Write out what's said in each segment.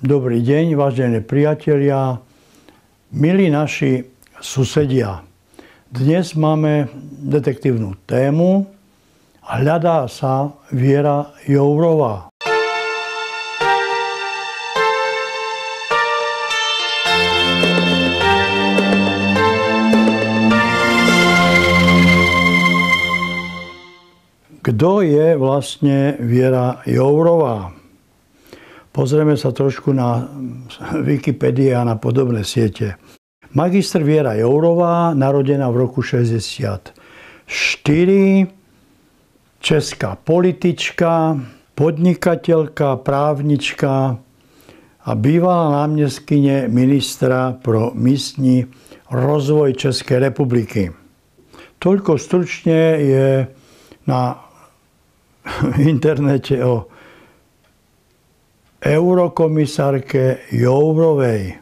Dobrý deň, vážení priatelia, milí naši susedia. Dnes máme detektívnu tému a hľadá sa Viera Jourová. Kto je vlastne Viera Jourová? Pozrieme sa trošku na Wikipédii a na podobné siete. Magister Viera Jourová, narodená v roku 1964, česká politička, podnikateľka, právnička a bývalá námestkyne ministra pro místní rozvoj Českej republiky. Toľko stručne je na internete o eurokomisárke Jourovej.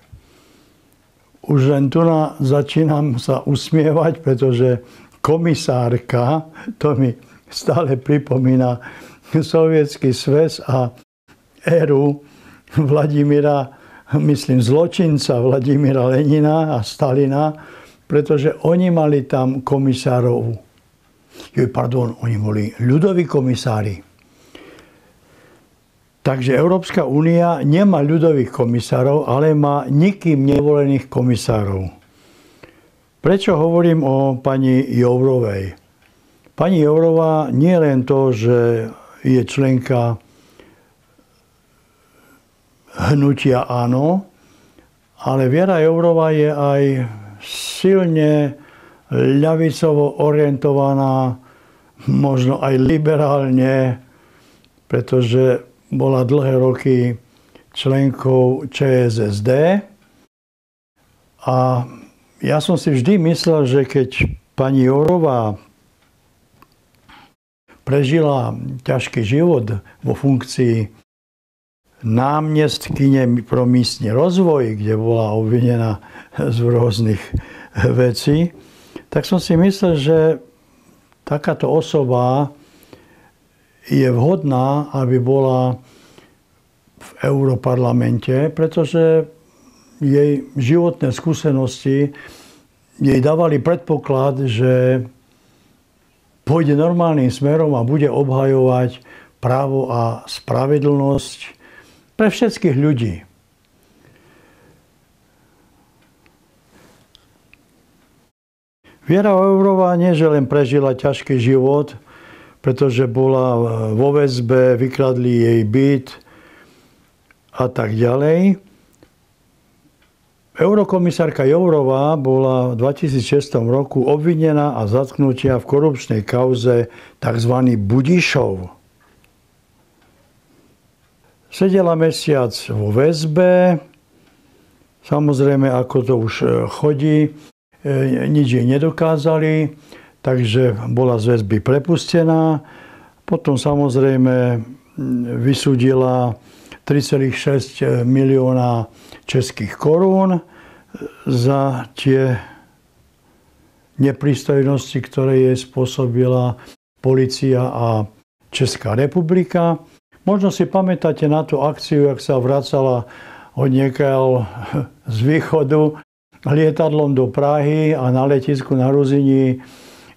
Už len tu začínam sa usmievať, pretože komisárka, to mi stále pripomína Sovietsky zväz a éru Vladimíra, myslím zločinca Vladimíra Lenina a Stalina, pretože oni mali tam komisárov. Oni boli ľudoví komisári. Takže Európska únia nemá ľudových komisárov, ale má nikým nevolených komisárov. Prečo hovorím o pani Jourovej? Pani Jourová nie len to, že je členka hnutia Áno, ale Viera Jourová je aj silne ľavicovo orientovaná, možno aj liberálne, pretože bola dlhé roky členkou ČSSD. A ja som si vždy myslel, že keď pani Jourová prežila ťažký život vo funkcii námestkyne pro místny rozvoj, kde bola obvinená z rôznych vecí, tak som si myslel, že takáto osoba je vhodná, aby bola v Europarlamente, pretože jej životné skúsenosti jej dávali predpoklad, že pôjde normálnym smerom a bude obhajovať právo a spravedlnosť pre všetkých ľudí. Viera Jourová nie že len prežila ťažký život, pretože bola vo väzbe, vykradli jej byt a tak ďalej. Eurokomisárka Jourová bola v 2006 roku obvinená a zatknutia v korupčnej kauze tzv. Budišov. Sedela mesiac vo väzbe, samozrejme, ako to už chodí, nič jej nedokázali, takže bola z väzby prepustená. Potom samozrejme vysúdila 3,6 milióna českých korún za tie neprístojnosti, ktoré jej spôsobila polícia a Česká republika. Možno si pamätáte na tú akciu, jak sa vracala odniekiaľ z východu lietadlom do Prahy a na letisku na Ruzini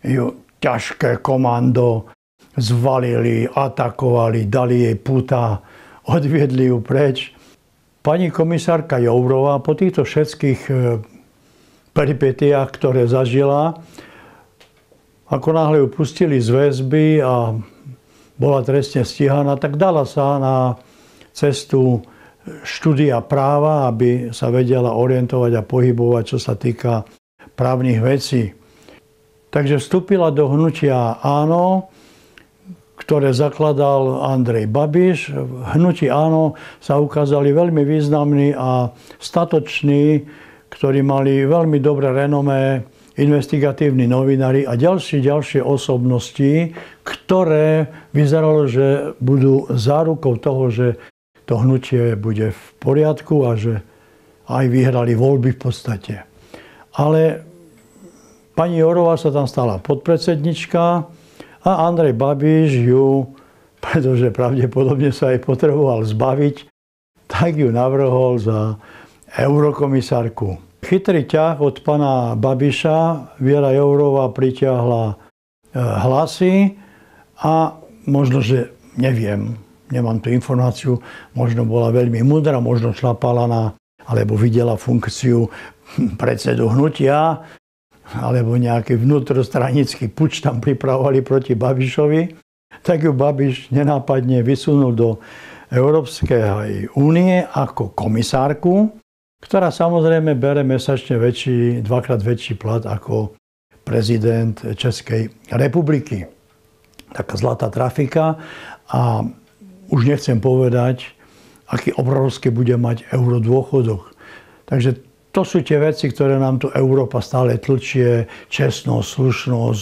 ju ťažké komando zvalili, atakovali, dali jej puta, odviedli ju preč. Pani komisárka Jourová po týchto všetkých peripetiách, ktoré zažila, ako náhle ju pustili z väzby a bola trestne stíhaná, tak dala sa na cestu štúdia práva, aby sa vedela orientovať a pohybovať, čo sa týka právnych vecí. Takže vstúpila do hnutia Áno, ktoré zakladal Andrej Babiš. V hnutí Áno sa ukázali veľmi významní a statoční, ktorí mali veľmi dobré renomé, investigatívni novinári a ďalšie osobnosti, ktoré vyzeralo, že budú zárukou toho, že to hnutie bude v poriadku a že aj vyhrali voľby v podstate. Ale pani Jourová sa tam stala podpredsednička a Andrej Babiš ju, pretože pravdepodobne sa jej potreboval zbaviť, tak ju navrhol za eurokomisárku. Chytrý ťah od pana Babiša, Věra Jourová pritiahla hlasy a možno, že neviem, nemám tú informáciu, možno bola veľmi múdra, možno šlapala alebo videla funkciu predsedu hnutia, alebo nejaký vnútrostranický puč tam pripravovali proti Babišovi, tak ju Babiš nenápadne vysunul do Európskej únie ako komisárku, ktorá samozrejme bere mesačne dvakrát väčší plat ako prezident Českej republiky. Taká zlatá trafika a už nechcem povedať, aký obrovský bude mať eurodôchodok. Takže to sú tie veci, ktoré nám tu Európa stále tlčie, čestnosť, slušnosť,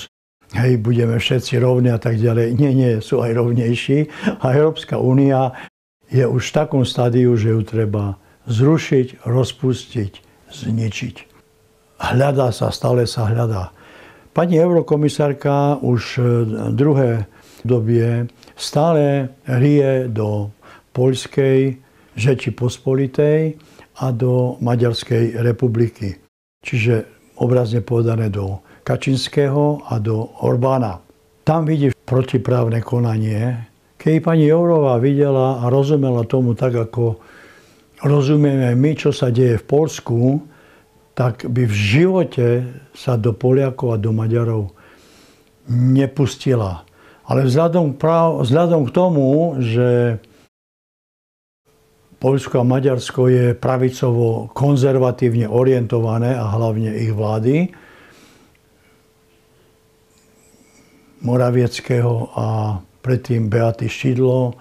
hej, budeme všetci rovní a tak ďalej. Nie, sú aj rovnejší. A Európska únia je už v takom stádiu, že ju treba zrušiť, rozpustiť, zničiť. Stále sa hľadá. Pani eurokomisárka už druhé obdobie stále rie do Poľskej Žeči Pospolitej a do Maďarskej republiky. Čiže obrazne povedané do Kačinského a do Orbána. Tam vidí protiprávne konanie. Keď pani Jourová videla a rozumela tomu tak, ako rozumieme my, čo sa deje v Poľsku, tak by v živote sa do Poliakov a do Maďarov nepustila. Ale vzhľadom k tomu, že Poľsko a Maďarsko je pravicovo konzervatívne orientované a hlavne ich vlády, Moravieckého a predtým Beaty Šidlo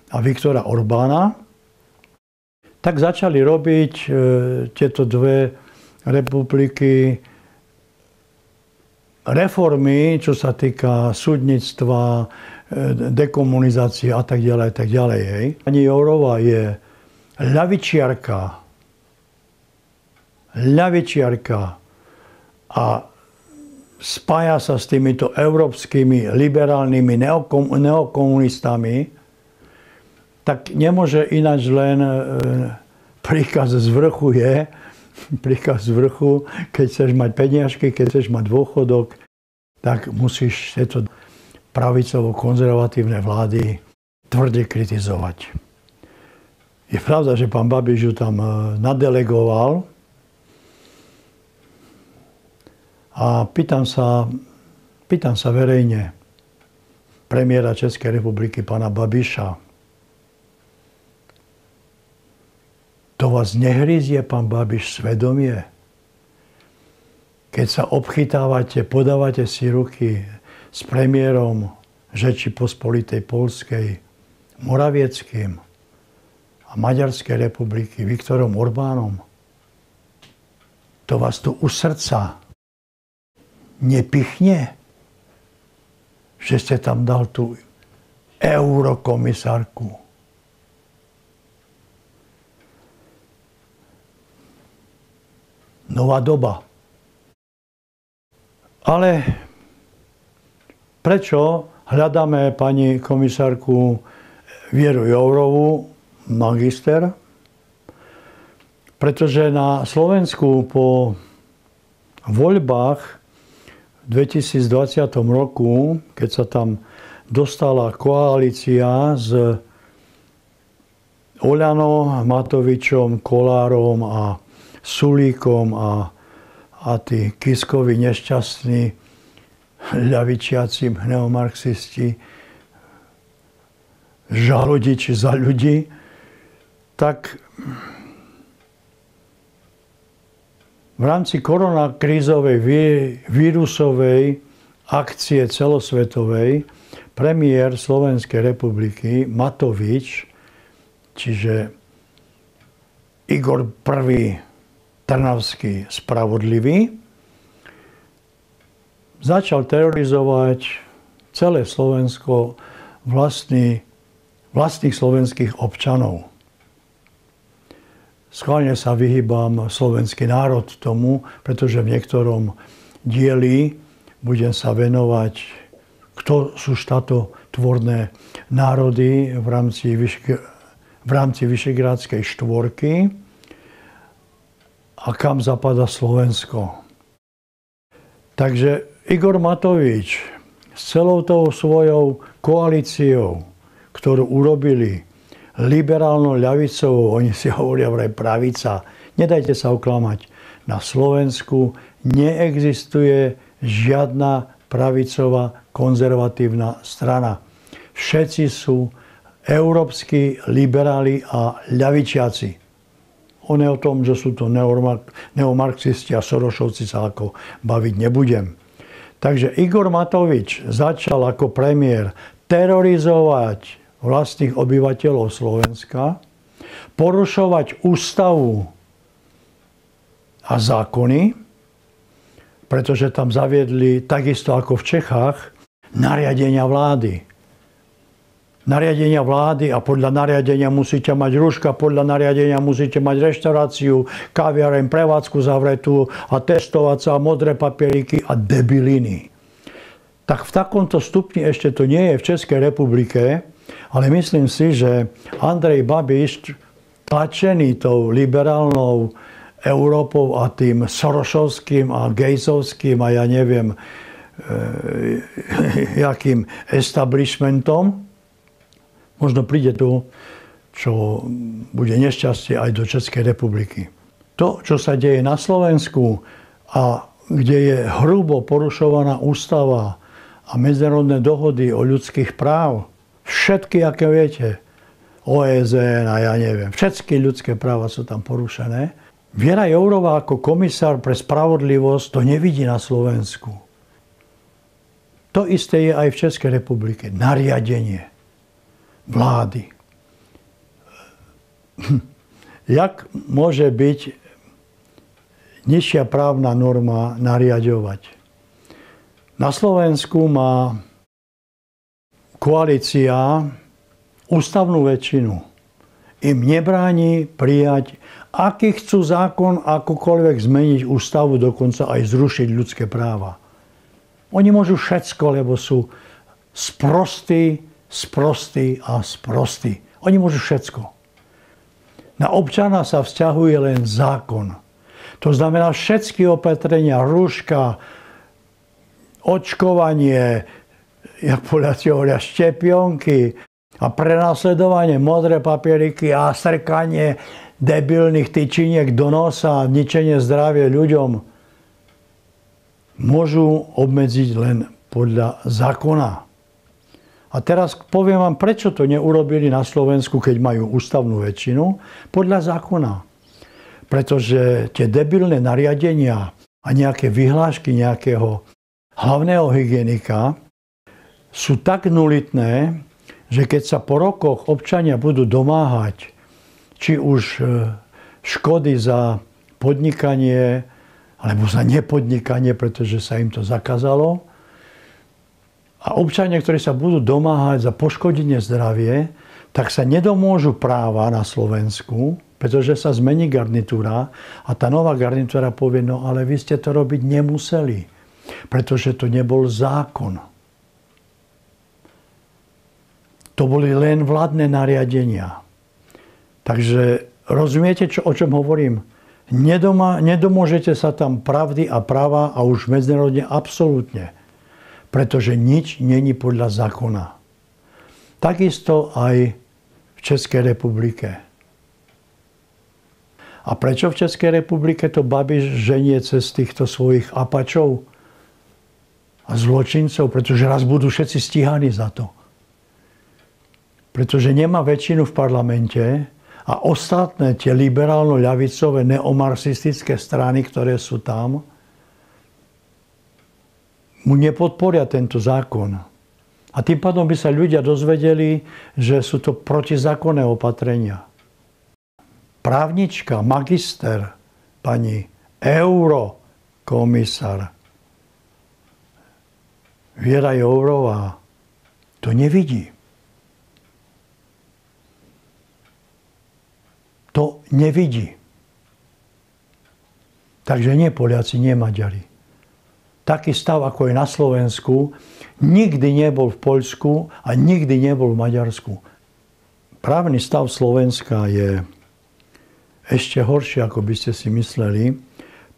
a Viktora Orbána, tak začali robiť tieto dve republiky reformy, čo sa týka súdnictva, dekomunizácie a tak ďalej, tak ďalej. Hej. Pani Jourová je ľavičiarka a spája sa s týmito európskymi liberálnymi neokomunistami, tak nemôže ináč len príkaz z vrchu keď chceš mať peniažky, keď chceš mať dôchodok, tak musíš tieto pravicovo-konzervatívne vlády tvrde kritizovať. Je pravda, že pán Babiš ju tam nadelegoval a pýtam sa verejne premiéra Českej republiky, pána Babiša, to vás nehryzie, pán Babiš, svedomie? Keď sa obchytávate, podávate si ruky s premiérom Žeči Pospolitej Poľskej, Moravieckým a Maďarskej republiky, Viktorom Orbánom, to vás tu u srdca nepichne, že ste tam dal tú eurokomisárku. Nová doba. Ale prečo hľadáme pani komisárku Věru Jourovú, magister? Pretože na Slovensku po voľbách v 2020 roku, keď sa tam dostala koalícia s Oľano, Matovičom, Kolárom a Sulíkom a tí Kiskovi nešťastní ľavičiaci neomarxisti, žalodiči za ľudí, tak v rámci koronakrízovej vírusovej akcie celosvetovej premiér Slovenskej republiky Matovič, čiže Igor I. Trnavský spravodlivý, začal terorizovať celé Slovensko vlastných slovenských občanov. Schválne sa vyhýbam slovenský národ tomu, pretože v niektorom dieli budem sa venovať, kto sú štátotvorné národy v rámci v rámci Vyšegrádskej štvorky a kam zapadá Slovensko. Takže Igor Matovič s celou tou svojou koalíciou, ktorú urobili liberálno-ľavicovou, oni si hovoria vraj pravica, nedajte sa oklamať, na Slovensku neexistuje žiadna pravicová konzervatívna strana. Všetci sú európski liberáli a ľavičiaci. On je o tom, že sú to neomarxisti a Sorošovci, sa ako baviť nebudem. Takže Igor Matovič začal ako premiér terorizovať vlastných obyvateľov Slovenska, porušovať ústavu a zákony, pretože tam zaviedli, takisto ako v Čechách, nariadenia vlády. Nariadenia vlády a podľa nariadenia musíte mať rúška, podľa nariadenia musíte mať reštauráciu, kaviareň, prevádzku zavretú a testovať sa, modré papieriky a debiliny. Tak v takomto stupni ešte to nie je v Českej republike, ale myslím si, že Andrej Babiš, tlačený tou liberálnou Európou a tým Sorošovským a Gejsovským a ja neviem, jakým establishmentom, možno príde tu, čo bude nešťastie aj do Českej republiky. To, čo sa deje na Slovensku a kde je hrubo porušovaná ústava a medzinárodné dohody o ľudských práv, všetky, aké viete, OSN a ja neviem, všetky ľudské práva sú tam porušené. Věra Jourová ako komisár pre spravodlivosť to nevidí na Slovensku. To isté je aj v Českej republike. Nariadenie vlády. Jak môže byť nižšia právna norma nariadovať? Na Slovensku má koalícia ústavnú väčšinu. Im nebráni prijať, aký chcú zákon akokoľvek zmeniť ústavu, dokonca aj zrušiť ľudské práva. Oni môžu všetko, lebo sú sprostí a sprostí. Oni môžu všetko. Na občana sa vzťahuje len zákon. To znamená všetky opatrenia, rúška, očkovanie, jak Poliaci hovoria, štepionky a prenasledovanie, modré papieriky a strkanie debilných tyčiniek do nosa a ničenie zdravia ľuďom môžu obmedziť len podľa zákona. A teraz poviem vám, prečo to neurobili na Slovensku, keď majú ústavnú väčšinu, podľa zákona. Pretože tie debilné nariadenia a nejaké vyhlášky nejakého hlavného hygienika sú tak nulitné, že keď sa po rokoch občania budú domáhať či už škody za podnikanie alebo za nepodnikanie, pretože sa im to zakázalo, a občania, ktorí sa budú domáhať za poškodenie zdravie, tak sa nedomôžu práva na Slovensku, pretože sa zmení garnitúra a tá nová garnitúra povie, no ale vy ste to robiť nemuseli, pretože to nebol zákon. To boli len vládne nariadenia. Takže rozumiete, o čom hovorím? Nedomôžete sa tam pravdy a práva a už medzinárodne absolútne. Pretože nič není podľa zákona. Takisto aj v Českej republike. A prečo v Českej republike to Babiš ženie cez týchto svojich apačov a zločincov? Pretože raz budú všetci stíhaní za to. Pretože nemá väčšinu v parlamente a ostatné tie liberálno-ľavicové neomarxistické strany, ktoré sú tam, mu nepodporia tento zákon. A tým pádom by sa ľudia dozvedeli, že sú to protizákonné opatrenia. Právnička, magister, pani eurokomisár Věra Jourová to nevidí. To nevidí. Takže nie Poliaci, nie Maďari. Taký stav, ako je na Slovensku, nikdy nebol v Poľsku a nikdy nebol v Maďarsku. právny stav Slovenska je ešte horší, ako by ste si mysleli,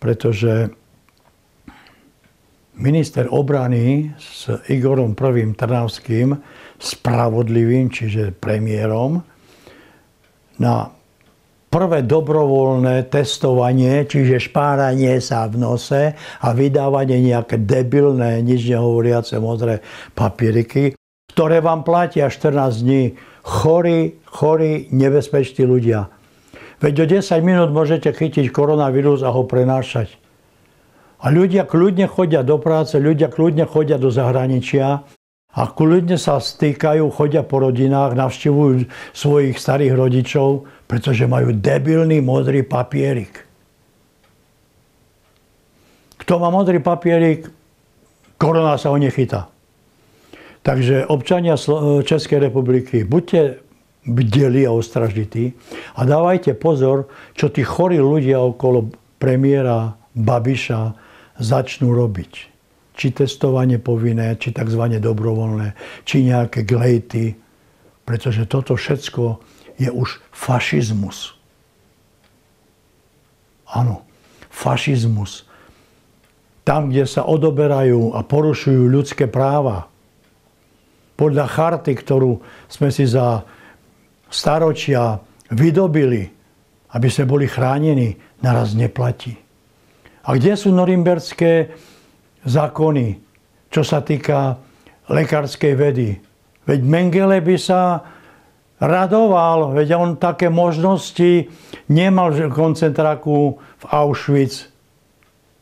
pretože minister obrany s Igorom I. Trnavským, spravodlivým, čiže premiérom, na prvé dobrovoľné testovanie, čiže špáranie sa v nose a vydávanie nejaké debilné, nič nehovoriace modré papieriky, ktoré vám platia 14 dní. Chorí, nebezpeční ľudia. Veď do 10 minút môžete chytiť koronavírus a ho prenášať. A ľudia kľudne chodia do práce, ľudia kľudne chodia do zahraničia a kľudne sa stýkajú, chodia po rodinách, navštevujú svojich starých rodičov, pretože majú debilný modrý papierik. Kto má modrý papierik, korona sa ho nechytá. Takže občania Českej republiky, buďte bdeli a ostražití a dávajte pozor, čo tí chorí ľudia okolo premiéra Babiša začnú robiť. Či testovanie povinné, či tzv. Dobrovoľné, či nejaké glejty, pretože toto všetko je už fašizmus. Áno, fašizmus. Tam, kde sa odoberajú a porušujú ľudské práva, podľa charty, ktorú sme si za staročia vydobili, aby sme boli chránení, naraz neplatí. A kde sú norimberské zákony, čo sa týka lekárskej vedy? Veď Mengele by sa radoval, veď on také možnosti nemal v koncentráku v Auschwitz.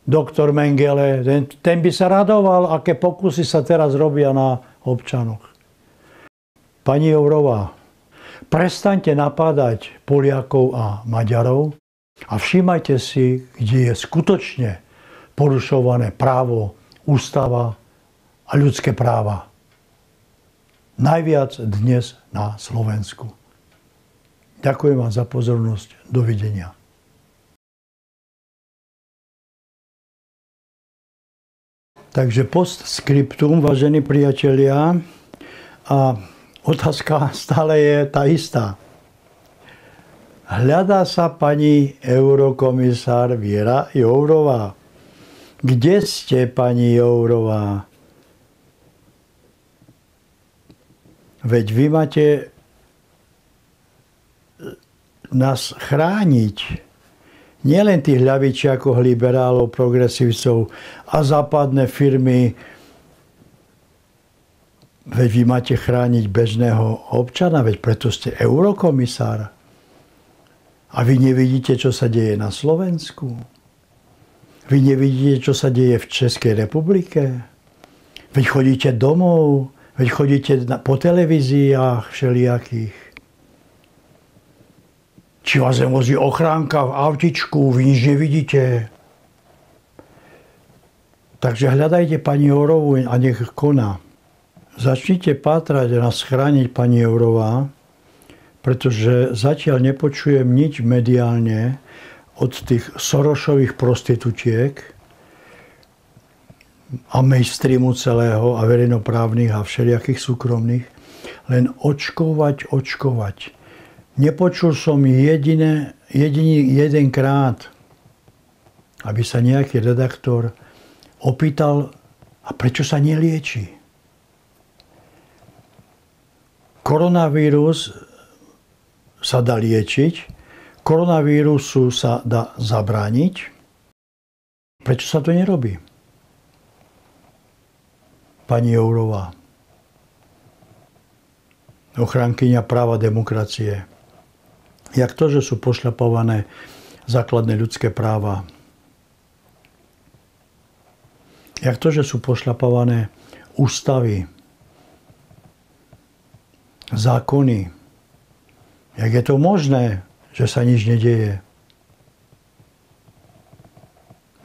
Doktor Mengele, ten by sa radoval, aké pokusy sa teraz robia na občanoch. Pani Jourová, prestaňte napádať Poliakov a Maďarov a všímajte si, kde je skutočne porušované právo, ústava a ľudské práva. Najviac dnes na Slovensku. Ďakujem vám za pozornosť. Dovidenia. Takže postscriptum, vážení priatelia, a otázka stále je tá istá. Hľadá sa pani eurokomisár Věra Jourová. Kde ste, pani Jourová? Veď vy máte nás chrániť. Nielen tých ľavičiakov, liberálov, progresívcov a západné firmy. Veď vy máte chrániť bežného občana, veď preto ste eurokomisár. A vy nevidíte, čo sa deje na Slovensku? Vy nevidíte, čo sa deje v Českej republike? Veď chodíte domov, veď chodíte po televíziách všelijakých. Či vás vozí ochránka v autičku, vy nič nevidíte. Takže hľadajte pani Jourovú a nech koná. Začnite pátrať a nás chrániť, pani Jourová, pretože zatiaľ nepočujem nič mediálne od tých Sorošových prostitútiek a mainstreamu celého a verejnoprávnych a všelijakých súkromných. Len očkovať. Nepočul som jedenkrát, aby sa nejaký redaktor opýtal, a prečo sa nelieči. Koronavírus sa dá liečiť, koronavírusu sa dá zabrániť. Prečo sa to nerobí? Pani Jourová, ochránkyňa práva demokracie. Jak to, že sú pošľapované základné ľudské práva? Jak to, že sú pošľapované ústavy, zákony? Jak je to možné, že sa nič nedieje?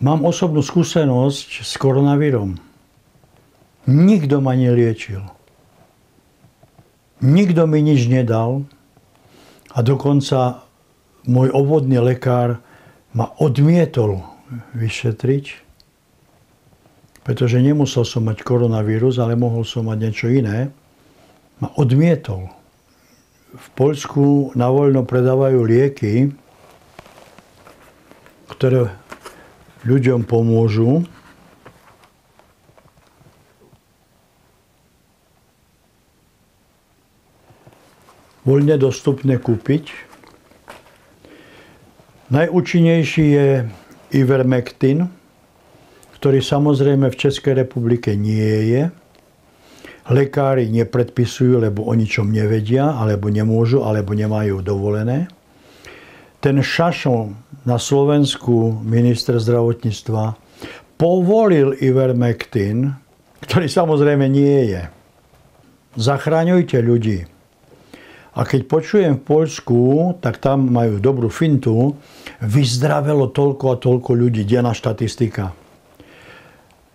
Mám osobnú skúsenosť s koronavírom. Nikto ma neliečil. Nikto mi nič nedal a dokonca môj obvodný lekár ma odmietol vyšetriť, pretože nemusel som mať koronavírus, ale mohol som mať niečo iné. Ma odmietol v Poľsku na voľno predávajú lieky, ktoré ľuďom pomôžu. Voľne dostupné kúpiť. Najúčinnejší je Ivermectin, ktorý samozrejme v Českej republike nie je. Lekári nepredpisujú, lebo o ničom nevedia, alebo nemôžu, alebo nemajú dovolené. Ten Šašo na Slovensku, minister zdravotníctva, povolil Ivermectin, ktorý samozrejme nie je. Zachraňujte ľudí. A keď počujem v Poľsku, tak tam majú dobrú fintu, vyzdravelo toľko a toľko ľudí, denná štatistika.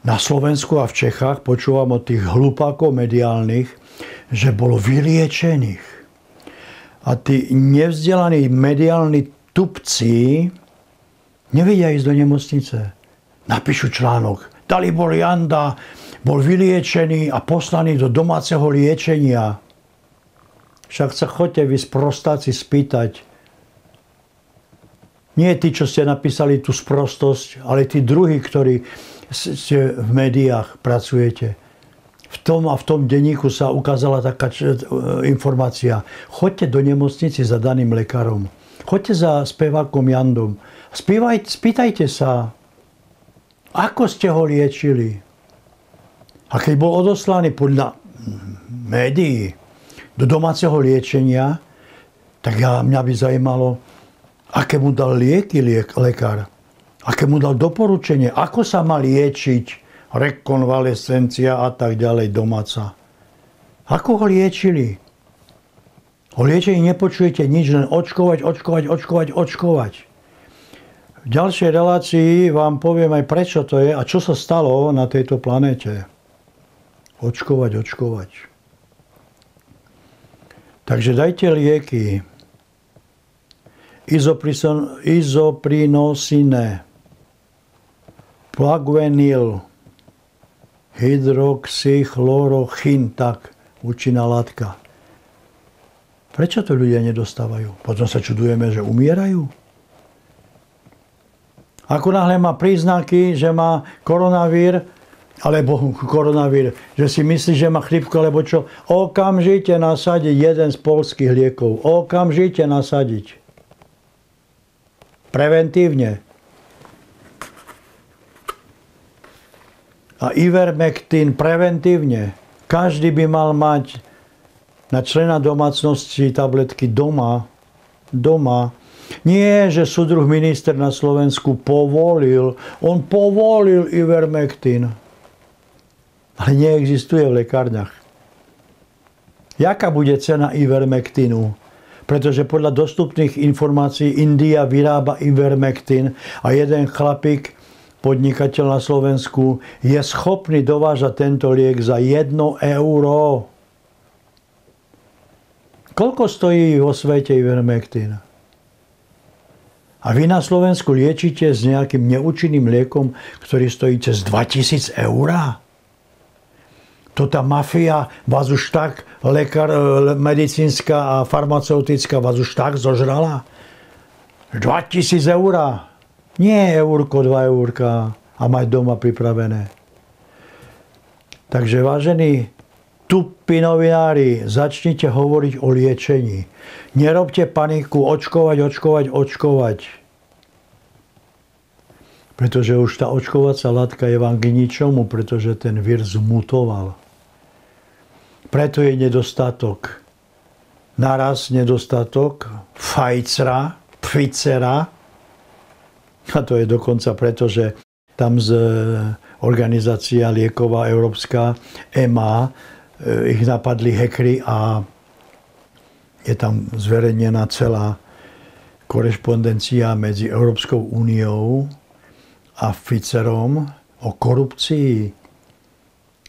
Na Slovensku a v Čechách počúvam od tých hlupákov mediálnych, že bolo vyliečených. A tí nevzdelaní mediálni tupci nevedia ísť do nemocnice. Napíšu článok. Dalibor Janda bol vyliečený a poslaný do domáceho liečenia. Však sa choďte vy sprostáci spýtať. Nie tí, čo ste napísali tú sprostosť, ale tí druhí, ktorí ste v médiách pracujete. V tom denníku sa ukázala taká informácia. Choďte do nemocnice za daným lekárom. Choďte za spevákom Jandom. Spýtajte sa, ako ste ho liečili. A keď bol odoslaný podľa médií do domáceho liečenia, tak mňa by zajímalo, aké mu dal lieky lekár. Aké mu dal doporučenie, ako sa má liečiť rekonvalescencia a tak ďalej domáca. Ako ho liečili? O liečení nepočujete nič, len očkovať. V ďalšej relácii vám poviem aj prečo to je a čo sa stalo na tejto planéte. Očkovať. Takže dajte lieky. Izoprinosine, Plaguenil, hydroxychlorochin, tak účinná látka. Prečo to ľudia nedostávajú? Potom sa čudujeme, že umierajú. Ako náhle má príznaky, že má koronavír, že si myslí, že má chrípku, alebo čo, okamžite nasadiť jeden z poľských liekov. Okamžite nasadiť. Preventívne. A Ivermectin preventívne. Každý by mal mať na člena domácnosti tabletky doma. Nie, že súdruh minister na Slovensku povolil. On povolil Ivermectin. Ale neexistuje v lekárniach. Jaká bude cena Ivermectinu? Pretože podľa dostupných informácií India vyrába Ivermectin a jeden chlapík, podnikateľ na Slovensku, je schopný dovážať tento liek za 1 euro. Koľko stojí vo svete Ivermectin? A vy na Slovensku liečite s nejakým neúčinným liekom, ktorý stojí cez 2000 eur? To tá mafia vás už tak, medicínska a farmaceutická vás už tak zožrala? 2000 eur. Nie eurko, 2 eurka a mať doma pripravené. Takže vážení tupí novinári, začnite hovoriť o liečení. Nerobte paniku, očkovať. Pretože už tá očkovacia látka je vám k ničomu, pretože ten vírus mutoval. Preto je nedostatok. Naraz nedostatok Pfizera. A to je dokonca preto, že tam organizácia lieková európska EMA ich napadli hackeri a je tam zverejnená celá korešpondencia medzi Európskou úniou a Pfizerom o korupcii.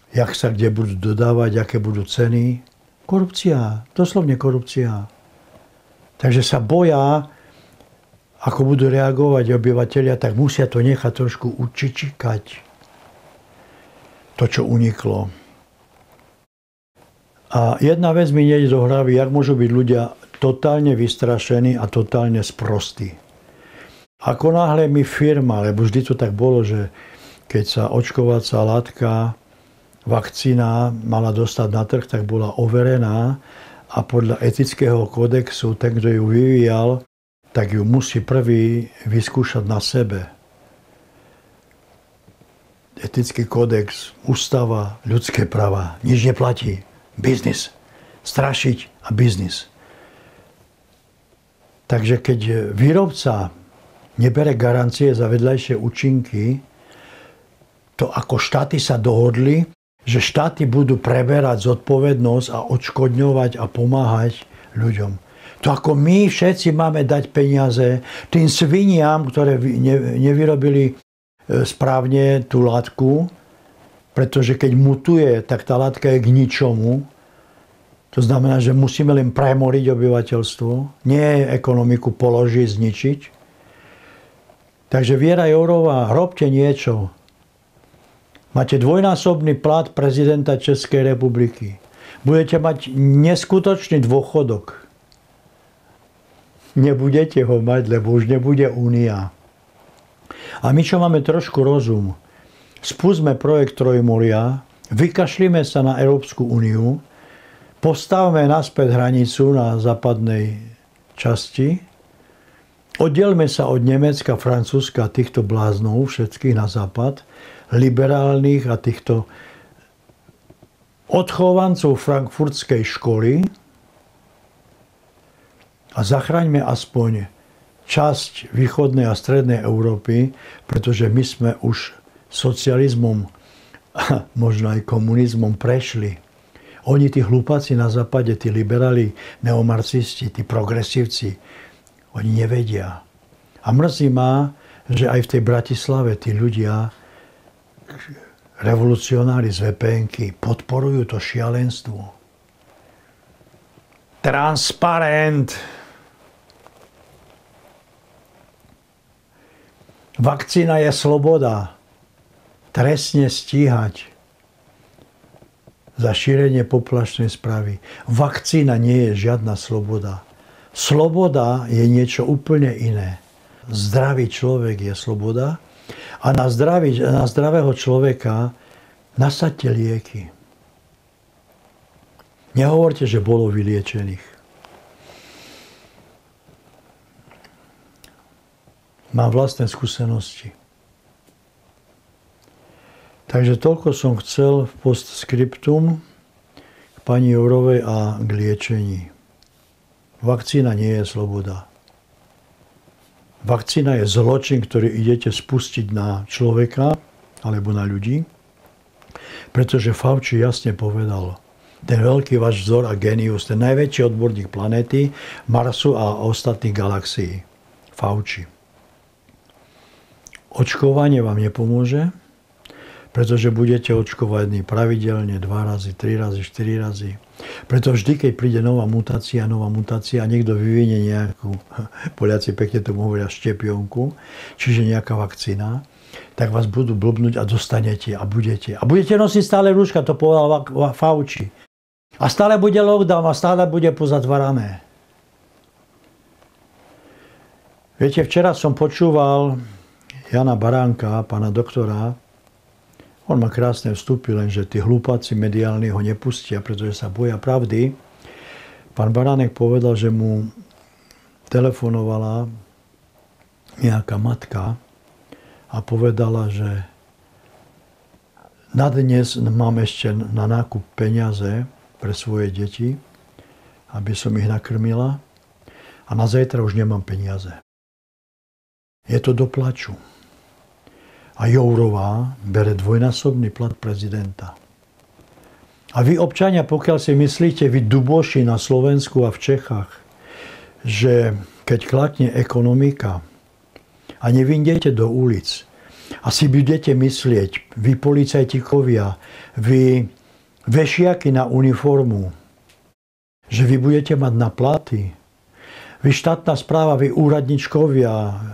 Jak sa kde budú dodávať, aké budú ceny. Korupcia, doslovne korupcia. Takže sa boja, ako budú reagovať obyvateľia, tak musia to nechať trošku učičikať. To, čo uniklo. A jedna vec mi nejde do hlavy, jak môžu byť ľudia totálne vystrašení a totálne sprostí. Ako náhle mi firma, lebo vždy to tak bolo, že keď sa očkovacia látka, vakcína mala dostať na trh, tak bola overená a podľa etického kódexu, ten, kto ju vyvíjal, tak ju musí prvý vyskúšať na sebe. Etický kódex, ústava, ľudské práva, nič neplatí. Biznis. Strašiť a biznis. Takže keď výrobca nebere garancie za vedľajšie účinky, to ako štáty sa dohodli, že štáty budú preberať zodpovednosť a odškodňovať a pomáhať ľuďom. To ako my všetci máme dať peniaze tým sviniam, ktoré nevyrobili správne tú látku, pretože keď mutuje, tak tá látka je k ničomu. To znamená, že musíme len premoriť obyvateľstvo, nie ekonomiku položiť, zničiť. Takže Viera Jourová, robte niečo. Máte dvojnásobný plat prezidenta Českej republiky. Budete mať neskutočný dôchodok. Nebudete ho mať, lebo už nebude únia. A my, čo máme trošku rozum, spustme projekt Trojmoria, vykašlíme sa na Európsku úniu, postavme naspäť hranicu na západnej časti, oddelme sa od Nemecka, Francúzska a týchto bláznov všetkých na západ, liberálnych a týchto odchovancov frankfurtskej školy a zachraňme aspoň časť východnej a strednej Európy, pretože my sme už socializmom a možno aj komunizmom prešli. Oni, tí hlupáci na západe, tí liberáli, neomarxisti, tí progresívci, oni nevedia. A mrzí ma, že aj v tej Bratislave tí ľudia, revolucionári z VPN-ky, podporujú to šialenstvo. Transparent. Vakcína je sloboda. Trestne stíhať za šírenie poplašnej správy. Vakcína nie je žiadna sloboda. Sloboda je niečo úplne iné. Zdravý človek je sloboda a na zdravého človeka nasaďte lieky. Nehovorte, že bolo vyliečených. Mám vlastné skúsenosti. Takže toľko som chcel v postscriptum k pani Jourovej a k liečení. Vakcína nie je sloboda. Vakcína je zločin, ktorý idete spustiť na človeka alebo na ľudí, pretože Fauci jasne povedal, ten veľký váš vzor a genius, ten najväčší odborník planéty, Marsu a ostatných galaxií. Fauci. Očkovanie vám nepomôže, pretože budete očkovaní pravidelne 2 razy, 3 razy, 4 razy. Preto vždy, keď príde nová mutácia a niekto vyvinie nejakú, Poliaci pekne tomu hovoria, štepionku, čiže nejaká vakcína, tak vás budú blbnúť a dostanete a budete. A budete nosiť stále rúška, to povedal Fauci. A stále bude lockdown a stále bude pozatvárané. Viete, včera som počúval Jana Baránka, pána doktora. On má krásne vstupy, lenže tí hlupáci mediálni ho nepustia, pretože sa boja pravdy. Pán Baránek povedal, že mu telefonovala nejaká matka a povedala, že na dnes mám ešte na nákup peniaze pre svoje deti, aby som ich nakrmila, a na zajtra už nemám peniaze. Je to do plaču. A Jourová bere dvojnásobný plat prezidenta. A vy, občania, pokiaľ si myslíte, vy duboši na Slovensku a v Čechách, že keď klakne ekonomika a nevyjdete do ulic a si budete myslieť, vy policajtíkovia, vy vešiaky na uniformu, že vy budete mať na platy, vy štátna správa, vy úradničkovia,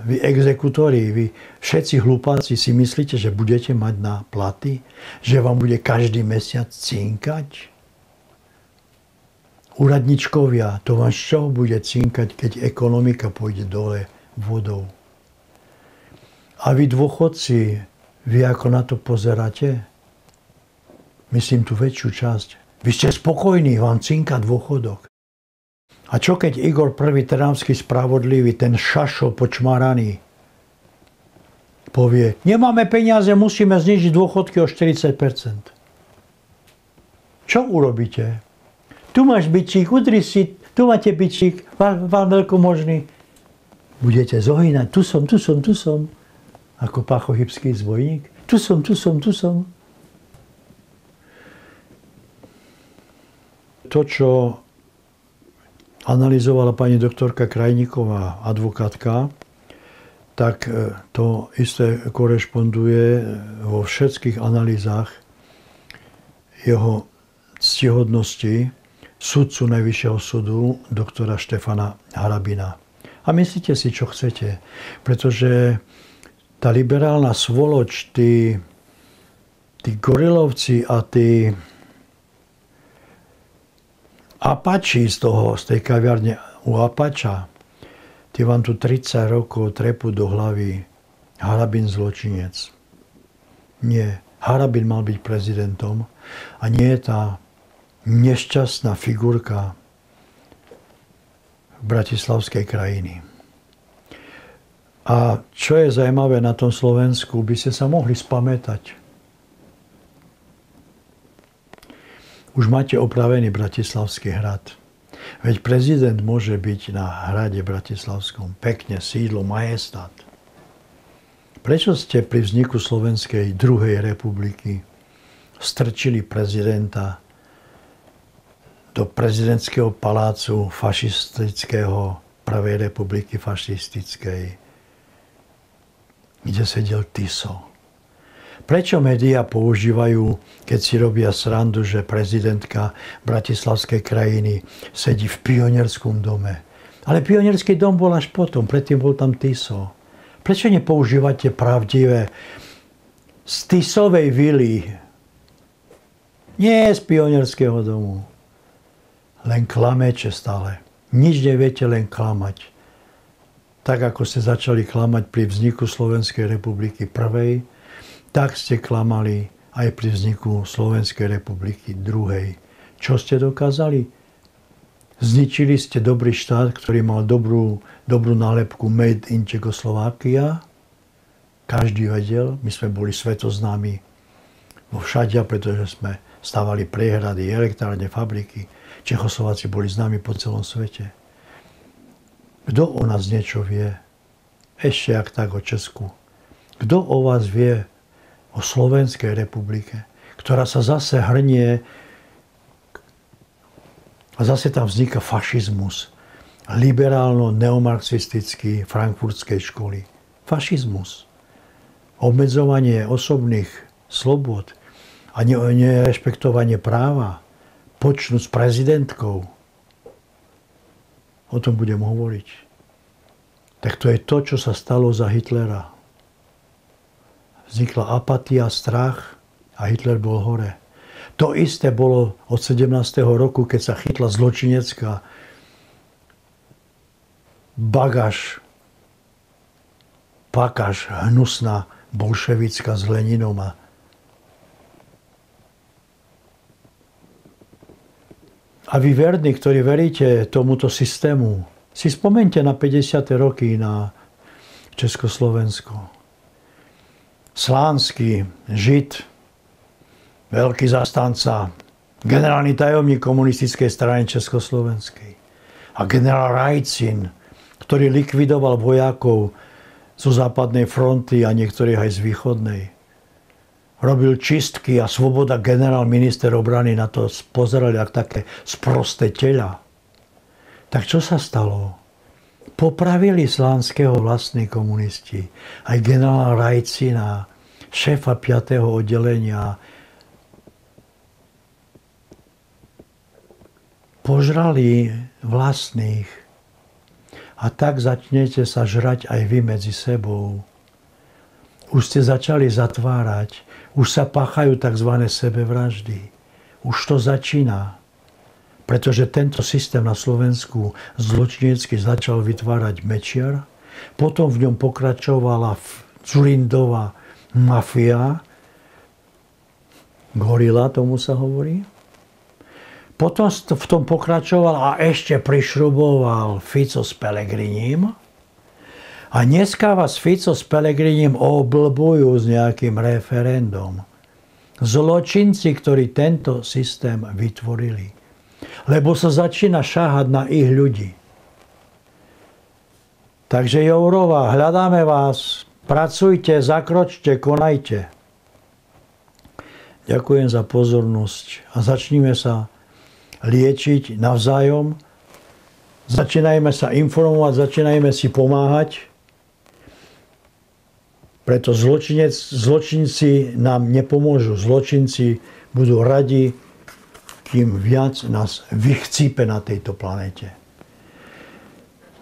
vy exekutori, vy všetci hlupáci si myslíte, že budete mať na platy? Že vám bude každý mesiac cinkať? Úradničkovia, to vám z čoho bude cinkať, keď ekonomika pôjde dole vodou? A vy dôchodci, vy ako na to pozeráte? Myslím tú väčšiu časť. Vy ste spokojní, vám cinka dôchodok. A čo keď Igor I. Trnavský spravodlivý, ten šašo počmáraný, povie, nemáme peniaze, musíme znižiť dôchodky o 40%. Čo urobíte? Tu máš bičík, udri si, tu máte bičík, vám veľkomožný. Budete zohýnať, tu som, ako páchochybský zbojník. Tu som. To, čo analyzovala pani doktorka Krajníková, advokátka, tak to isté korešponduje vo všetkých analýzach jeho ctihodnosti sudcu Najvyššieho súdu, doktora Štefana Harabina. A myslíte si, čo chcete, pretože tá liberálna svoloč, tí gorilovci a tí Apači z tej kaviarne u Apača, tí vám tu 30 rokov trepú do hlavy Harabin zločinec. Nie. Harabin mal byť prezidentom a nie je tá nešťastná figurka bratislavskej krajiny. A čo je zaujímavé na tom Slovensku, by ste sa mohli spamätať. Už máte opravený Bratislavský hrad. Veď prezident môže byť na hrade bratislavskom. Pekne, sídlo, majestát. Prečo ste pri vzniku Slovenskej druhej republiky strčili prezidenta do prezidentského palácu fašistického, prvej republiky fašistickej, kde sedel Tiso? Prečo médiá používajú, keď si robia srandu, že prezidentka bratislavskej krajiny sedí v Pionierskom dome? Ale Pionierský dom bol až potom, predtým bol tam Tiso. Prečo nepoužívate pravdivé z Tisovej vily? Nie z Pionierského domu. Len klamete stále. Nič neviete, len klamať. Tak ako ste začali klamať pri vzniku Slovenskej republiky prvej, tak ste klamali aj pri vzniku Slovenskej republiky druhej. Čo ste dokázali? Zničili ste dobrý štát, ktorý mal dobrú nálepku Made in Czechoslovakia. Každý vedel, my sme boli svetoznámi vo všade, pretože sme stavali priehrady, elektrárne, fabriky. Čechoslováci boli známi po celom svete. Kto o nás niečo vie? Ešte jak tak o Česku. Kto o vás vie? O Slovenskej republike, ktorá sa zase hrnie a zase tam vzniká fašizmus. Liberálno-neomarxistický frankfurtskej školy. Fašizmus. Obmedzovanie osobných slobod a nerešpektovanie práva. Počnú s prezidentkou. O tom budem hovoriť. Tak to je to, čo sa stalo za Hitlera. Vznikla apatia, strach a Hitler bol hore. To isté bolo od 17. roku, keď sa chytla zločinecká pakáž hnusná bolševická s Leninom. A vy verní, ktorí veríte tomuto systému, si spomeňte na 50. roky na Československo. Slánský Žid, veľký zastanca, generálny tajomník komunistickej strany Československej. A generál Rajcin, ktorý likvidoval vojakov zo západnej fronty a niektorých aj z východnej. Robil čistky a Svoboda, generál, minister obrany, na to pozerali ako také sprosté tela. Tak čo sa stalo? Popravili Slánského vlastní komunisti. Aj generála Rajcina, šéfa 5. oddelenia. Požrali vlastných. A tak začnete sa žrať aj vy medzi sebou. Už ste začali zatvárať. Už sa páchajú tzv. Sebevraždy. Už to začína. pretože tento systém na Slovensku zločinecky začal vytvárať Mečiar. Potom v ňom pokračovala Dzurindová mafia, gorila tomu sa hovorí. Potom v tom pokračoval a ešte prišruboval Fico s Pelegrinim. A dneska vás Fico s Pelegrinim oblbujú s nejakým referendum. Zločinci, ktorí tento systém vytvorili. Lebo sa začína šáhať na ich ľudí. Takže Jourová, hľadáme vás, pracujte, zakročte, konajte. Ďakujem za pozornosť a začníme sa liečiť navzájom. Začínajme sa informovať, začínajme si pomáhať. Preto zločinci nám nepomôžu. Zločinci budú radi, kým viac nás vychcípe na tejto planete.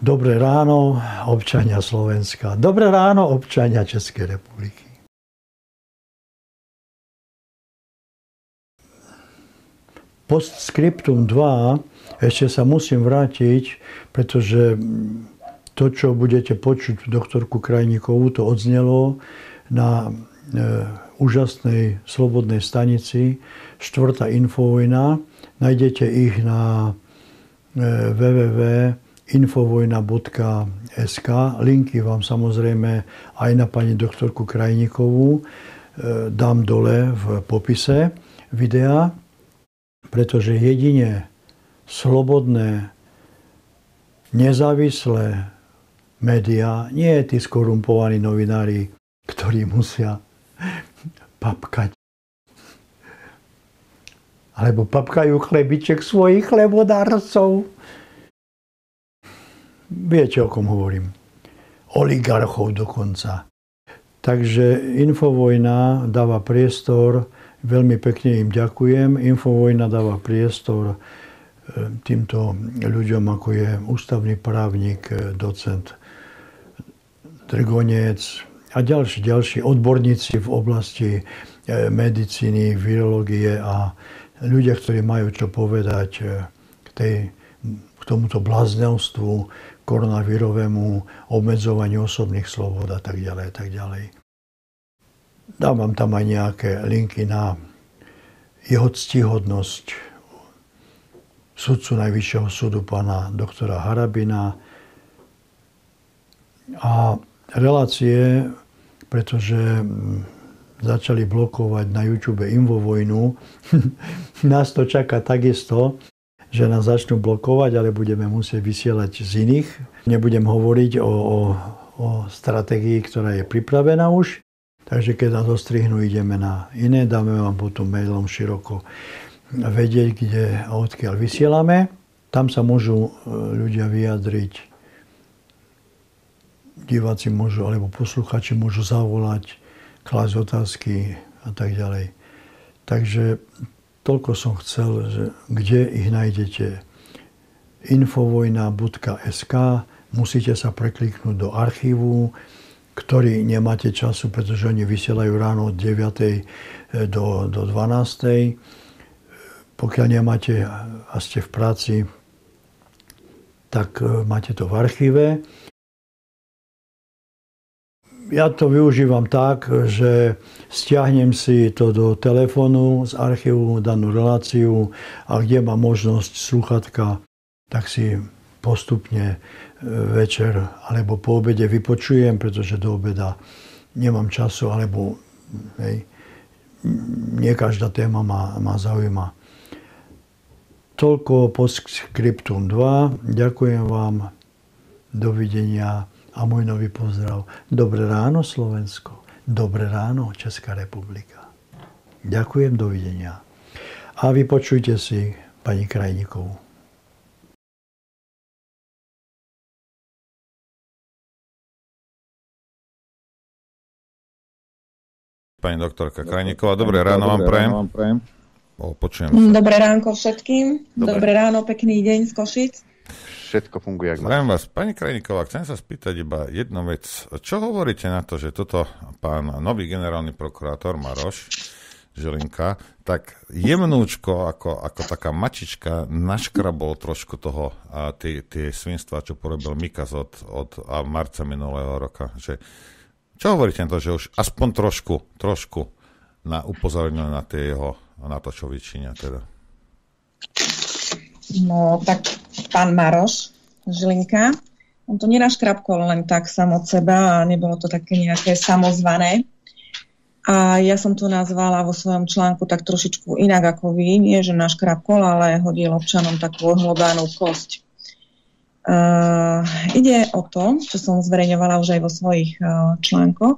Dobré ráno, občania Slovenska. Dobré ráno, občania Českej republiky. Postscriptum 2, ešte sa musím vrátiť, pretože to, čo budete počuť doktorku Krajníkovú, to odznelo na úžasnej slobodnej stanici 4. Infovojna. Nájdete ich na www.infovojna.sk. Linky vám samozrejme aj na pani doktorku Krajníkovú dám dole v popise videa, pretože jedine slobodné, nezávislé médiá, nie tí skorumpovaní novinári, ktorí musia papkať. Alebo papkajú chlebiček svojich chlebodárcov. Viete, o kom hovorím. Oligarchov dokonca. Takže Infovojna dáva priestor, veľmi pekne im ďakujem. Infovojna dáva priestor týmto ľuďom, ako je ústavný právnik, docent Drgonec a ďalší odborníci v oblasti medicíny, virológie a ľudia, ktorí majú čo povedať k tomuto bláznevstvu koronavírovému, obmedzovaniu osobných slobod a tak ďalej, a tak ďalej. Dávam tam aj nejaké linky na jeho ctihodnosť sudcu Najvyššieho súdu, pána doktora Harabina. A relácie, pretože začali blokovať na YouTube Infovojnu, nás to čaká takisto, že nás začnú blokovať, ale budeme musieť vysielať z iných. Nebudem hovoriť o stratégii, ktorá je pripravená už. Takže keď nás dostrihnú, ideme na iné. Dáme vám potom mailom široko vedieť, kde a odkiaľ vysielame. Tam sa môžu ľudia vyjadriť. Diváci môžu, alebo posluchači môžu zavolať, klásť otázky a tak ďalej. Takže toľko som chcel, že kde ich nájdete. Infovojna.sk. Musíte sa prekliknúť do archívu, ktorý nemáte času, pretože oni vysielajú ráno od 9. do 12. Pokiaľ nemáte a ste v práci, tak máte to v archíve. Ja to využívam tak, že stiahnem si to do telefónu z archívu, danú reláciu a kde mám možnosť slúchatka, tak si postupne večer alebo po obede vypočujem, pretože do obeda nemám času, alebo nie každá téma ma zaujíma. Toľko postscriptum 2. Ďakujem vám. Dovidenia. A môj nový pozdrav. Dobré ráno, Slovensko. Dobré ráno, Česká republika. Ďakujem, dovidenia. A vypočujte si pani Krajníkovú. Pani doktorka Krajníková, dobré ráno vám prajem. Počujem sa. Dobré ránko všetkým. Dobré ráno, pekný deň z Košic. Všetko funguje, ako má. Zdravím vás. Pani Krajníková, chcem sa spýtať iba jednu vec. Čo hovoríte na to, že toto pán nový generálny prokurátor Maroš Žilinka, tak jemnúčko, ako taká mačička, naškrabol trošku toho a tie svinstva, čo porobil Mikas od marca minulého roka. Čo hovoríte na to, že už aspoň trošku upozornil na to, čo vyčinia teda? No, tak pán Maroš Žilinka, on to nenaškrapkol len tak sám od seba a nebolo to také nejaké samozvané. A ja som to nazvala vo svojom článku tak trošičku inak ako vy. Nie, že naškrapkol, ale hodil občanom takú ohlodánú kosť. Ide o to, čo som zverejňovala už aj vo svojich článkoch.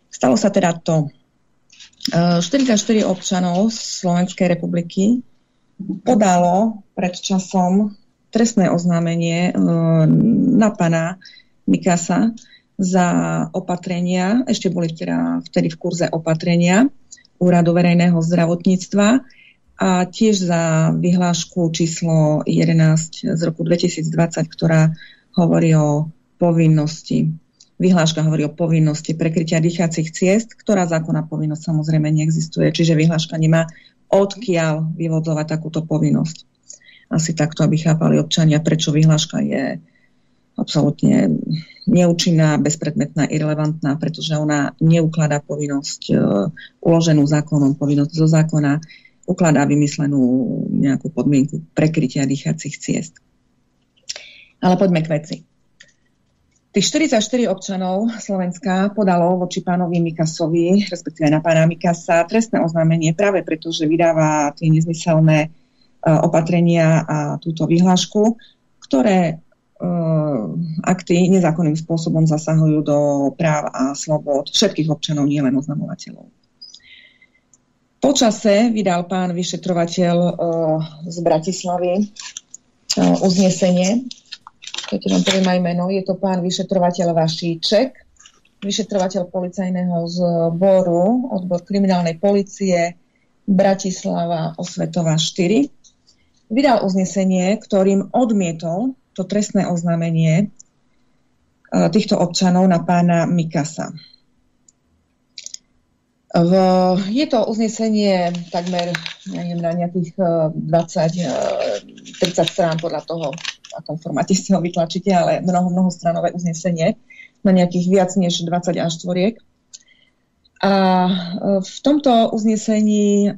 Stalo sa teda to. 44 občanov Slovenskej republiky podalo pred časom trestné oznámenie na pána Mikasa za opatrenia, ešte boli vtedy v kurze opatrenia Úradu verejného zdravotníctva a tiež za vyhlášku číslo 11 z roku 2020, ktorá hovorí o povinnosti. Vyhláška hovorí o povinnosti prekrytia dýchacích ciest, ktorá zákonná povinnosť samozrejme neexistuje, čiže vyhláška nemá odkiaľ vyvodzovať takúto povinnosť. Asi takto, aby chápali občania, prečo vyhláška je absolútne neúčinná, bezpredmetná, irelevantná, pretože ona neukladá povinnosť uloženú zákonom, povinnosť zo zákona, ukladá vymyslenú nejakú podmienku prekrytia dýchacích ciest. Ale poďme k veci. Tých 44 občanov Slovenska podalo voči pánovi Mikasovi, respektíve na pána Mikasa, trestné oznámenie práve preto, že vydáva tie nezmyselné opatrenia a túto vyhlášku, ktoré akty nezákonným spôsobom zasahujú do práv a slobod všetkých občanov, nielen oznamovateľov. Po čase vydal pán vyšetrovateľ z Bratislavy uznesenie, keď vám poviem aj meno, je to pán vyšetrovateľ Vašíček, vyšetrovateľ policajného zboru, odbor kriminálnej polície Bratislava Osvetová 4. Vydal uznesenie, ktorým odmietol to trestné oznámenie týchto občanov na pána Mikasa. Je to uznesenie takmer na nejakých 20-30 strán podľa toho, v akom formáte si ho vytlačíte, ale mnoho stranové uznesenie na nejakých viac než 20 až tvoriek. A v tomto uznesení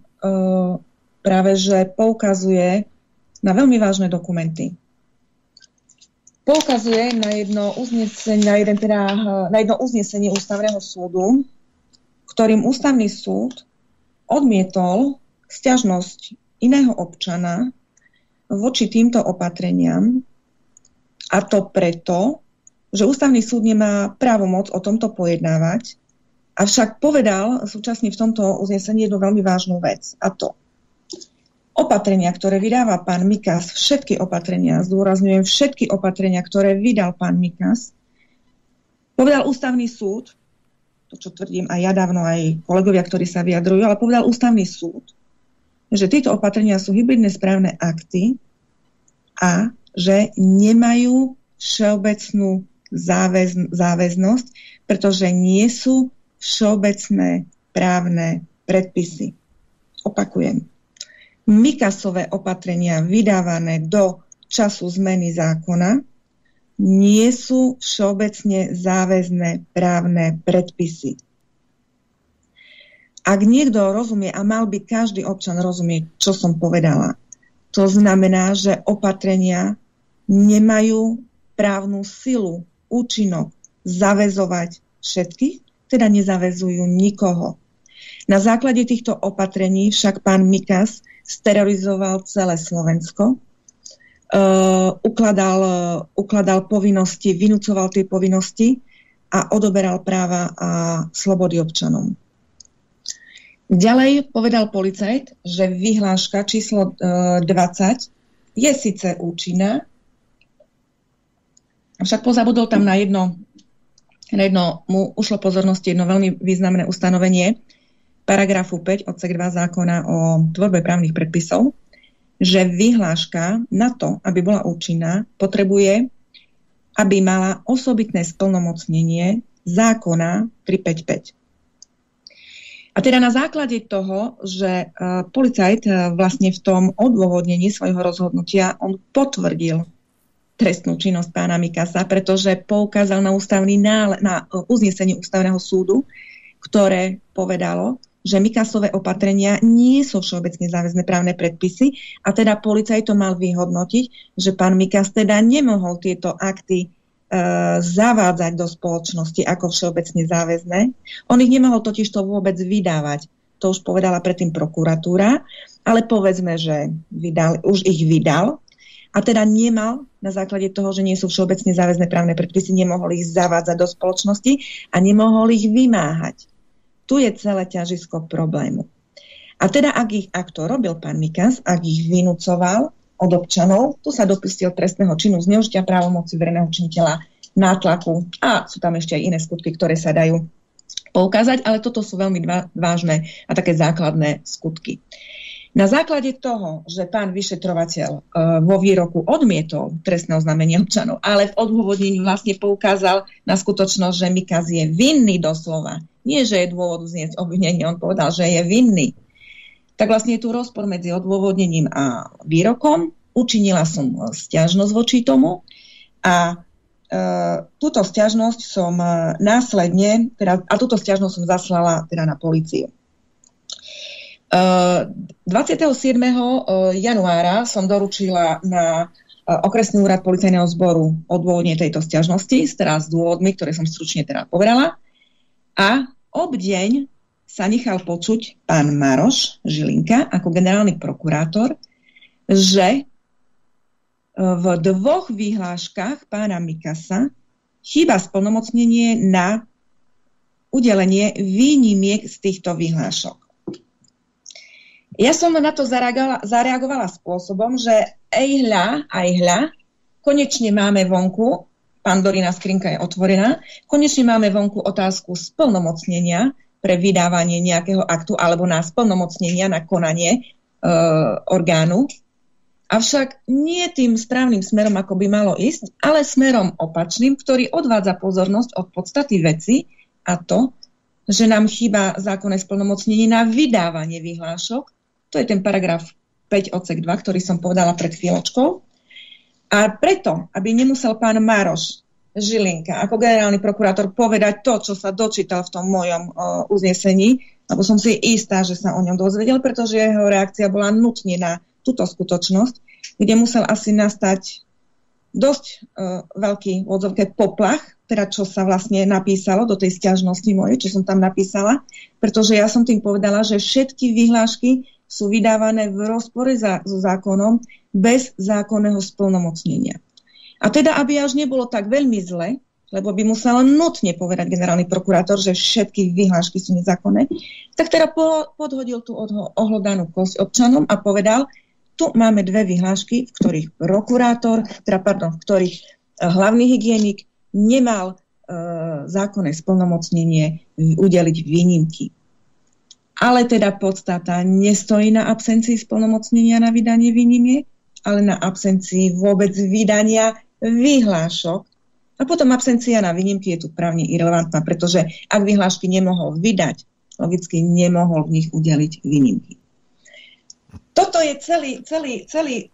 práve že poukazuje na veľmi vážne dokumenty. Poukazuje na jedno uznesenie Ústavného súdu, ktorým Ústavný súd odmietol sťažnosť iného občana voči týmto opatreniam, a to preto, že Ústavný súd nemá právomoc o tomto pojednávať, avšak povedal súčasne v tomto uznesení jednu veľmi vážnu vec, a to opatrenia, ktoré vydáva pán Mikas, všetky opatrenia, zdôrazňujem všetky opatrenia, ktoré vydal pán Mikas, povedal Ústavný súd, to čo tvrdím aj ja dávno, aj kolegovia, ktorí sa vyjadrujú, ale povedal Ústavný súd, že tieto opatrenia sú hybridné správne akty a že nemajú všeobecnú záväznosť, pretože nie sú všeobecné právne predpisy. Opakujem. Mikasové opatrenia vydávané do času zmeny zákona nie sú všeobecne záväzné právne predpisy. Ak niekto rozumie, a mal by každý občan rozumieť, čo som povedala, to znamená, že opatrenia nemajú právnu silu, účinok zaväzovať všetkých, teda nezaväzujú nikoho. Na základe týchto opatrení však pán Mikas sterilizoval celé Slovensko, ukladal povinnosti, vynúcoval tie povinnosti a odoberal práva a slobody občanom. Ďalej povedal policajt, že vyhláška číslo 20 je síce účinná, avšak pozabudol tam na jedno, mu ušlo pozornosti jedno veľmi významné ustanovenie paragrafu 5 odsek 2 zákona o tvorbe právnych predpisov, že vyhláška na to, aby bola účinná, potrebuje, aby mala osobitné splnomocnenie zákona 355. A teda na základe toho, že policajt vlastne v tom odôvodnení svojho rozhodnutia, on potvrdil trestnú činnosť pána Mikasa, pretože poukázal na uznesenie ústavného súdu, ktoré povedalo, že Mikasové opatrenia nie sú všeobecne záväzné právne predpisy a teda policajt to mal vyhodnotiť, že pán Mikas teda nemohol tieto akty zavádzať do spoločnosti ako všeobecne záväzné. On ich nemohol totiž to vôbec vydávať. To už povedala predtým prokuratúra, ale povedzme, že už ich vydal a teda nemal na základe toho, že nie sú všeobecne záväzné právne predpisy, nemohol ich zavádzať do spoločnosti a nemohol ich vymáhať. Tu je celé ťažisko problému. A teda, ak to robil pán Mikas, ak ich vynúcoval od občanov, tu sa dopustil trestného činu zneužitia právomoci verejného činiteľa, nátlaku a sú tam ešte aj iné skutky, ktoré sa dajú poukázať, ale toto sú veľmi vážne a také základné skutky. Na základe toho, že pán vyšetrovateľ vo výroku odmietol trestné oznámenie občanov, ale v odôvodnení vlastne poukázal na skutočnosť, že Mikas je vinný doslova. Nie, že je dôvod vzniesť obvinenie, on povedal, že je vinný. Tak vlastne je tu rozpor medzi odôvodnením a výrokom. Učinila som sťažnosť voči tomu a túto sťažnosť som následne, a túto sťažnosť som zaslala teda na políciu. 27. januára som doručila na okresný úrad policajného zboru odôvodnenie tejto sťažnosti, teda s dôvodmi, ktoré som stručne teda povedala. A obdeň sa nechal počuť pán Maroš Žilinka ako generálny prokurátor, že v 2 vyhláškach pána Mikasa chýba splnomocnenie na udelenie výnimiek z týchto vyhlášok. Ja som na to zareagovala spôsobom, že konečne máme vonku, Pandorina skrinka je otvorená, konečne máme vonku otázku splnomocnenia pre vydávanie nejakého aktu alebo na splnomocnenia na konanie orgánu. Avšak nie tým správnym smerom, ako by malo ísť, ale smerom opačným, ktorý odvádza pozornosť od podstaty veci a to, že nám chýba zákonné splnomocnenie na vydávanie vyhlášok. To je ten paragraf 5 odsek 2, ktorý som povedala pred chvíľočkou. A preto, aby nemusel pán Maroš Žilinka ako generálny prokurátor povedať to, čo sa dočítal v tom mojom uznesení, lebo som si istá, že sa o ňom dozvedel, pretože jeho reakcia bola nutne na túto skutočnosť, kde musel asi nastať dosť veľký odzovke poplach, teda čo sa vlastne napísalo do tej sťažnosti mojej, čo som tam napísala, pretože ja som tým povedala, že všetky vyhlášky sú vydávané v rozpore so zákonom bez zákonného splnomocnenia. A teda, aby až nebolo tak veľmi zle, lebo by musel nutne povedať generálny prokurátor, že všetky vyhlášky sú nezákonné, tak teda podhodil tú ohlodanú kosť občanom a povedal, tu máme 2 vyhlášky, v ktorých v ktorých hlavný hygienik nemal zákonné splnomocnenie udeliť výnimky. Ale teda podstata nestojí na absencii splnomocnenia na vydanie výnimiek, ale na absencii vôbec vydania vyhlášok. A potom absencia na výnimky je tu právne irelevantná, pretože ak vyhlášky nemohol vydať, logicky nemohol v nich udeliť výnimky. Toto je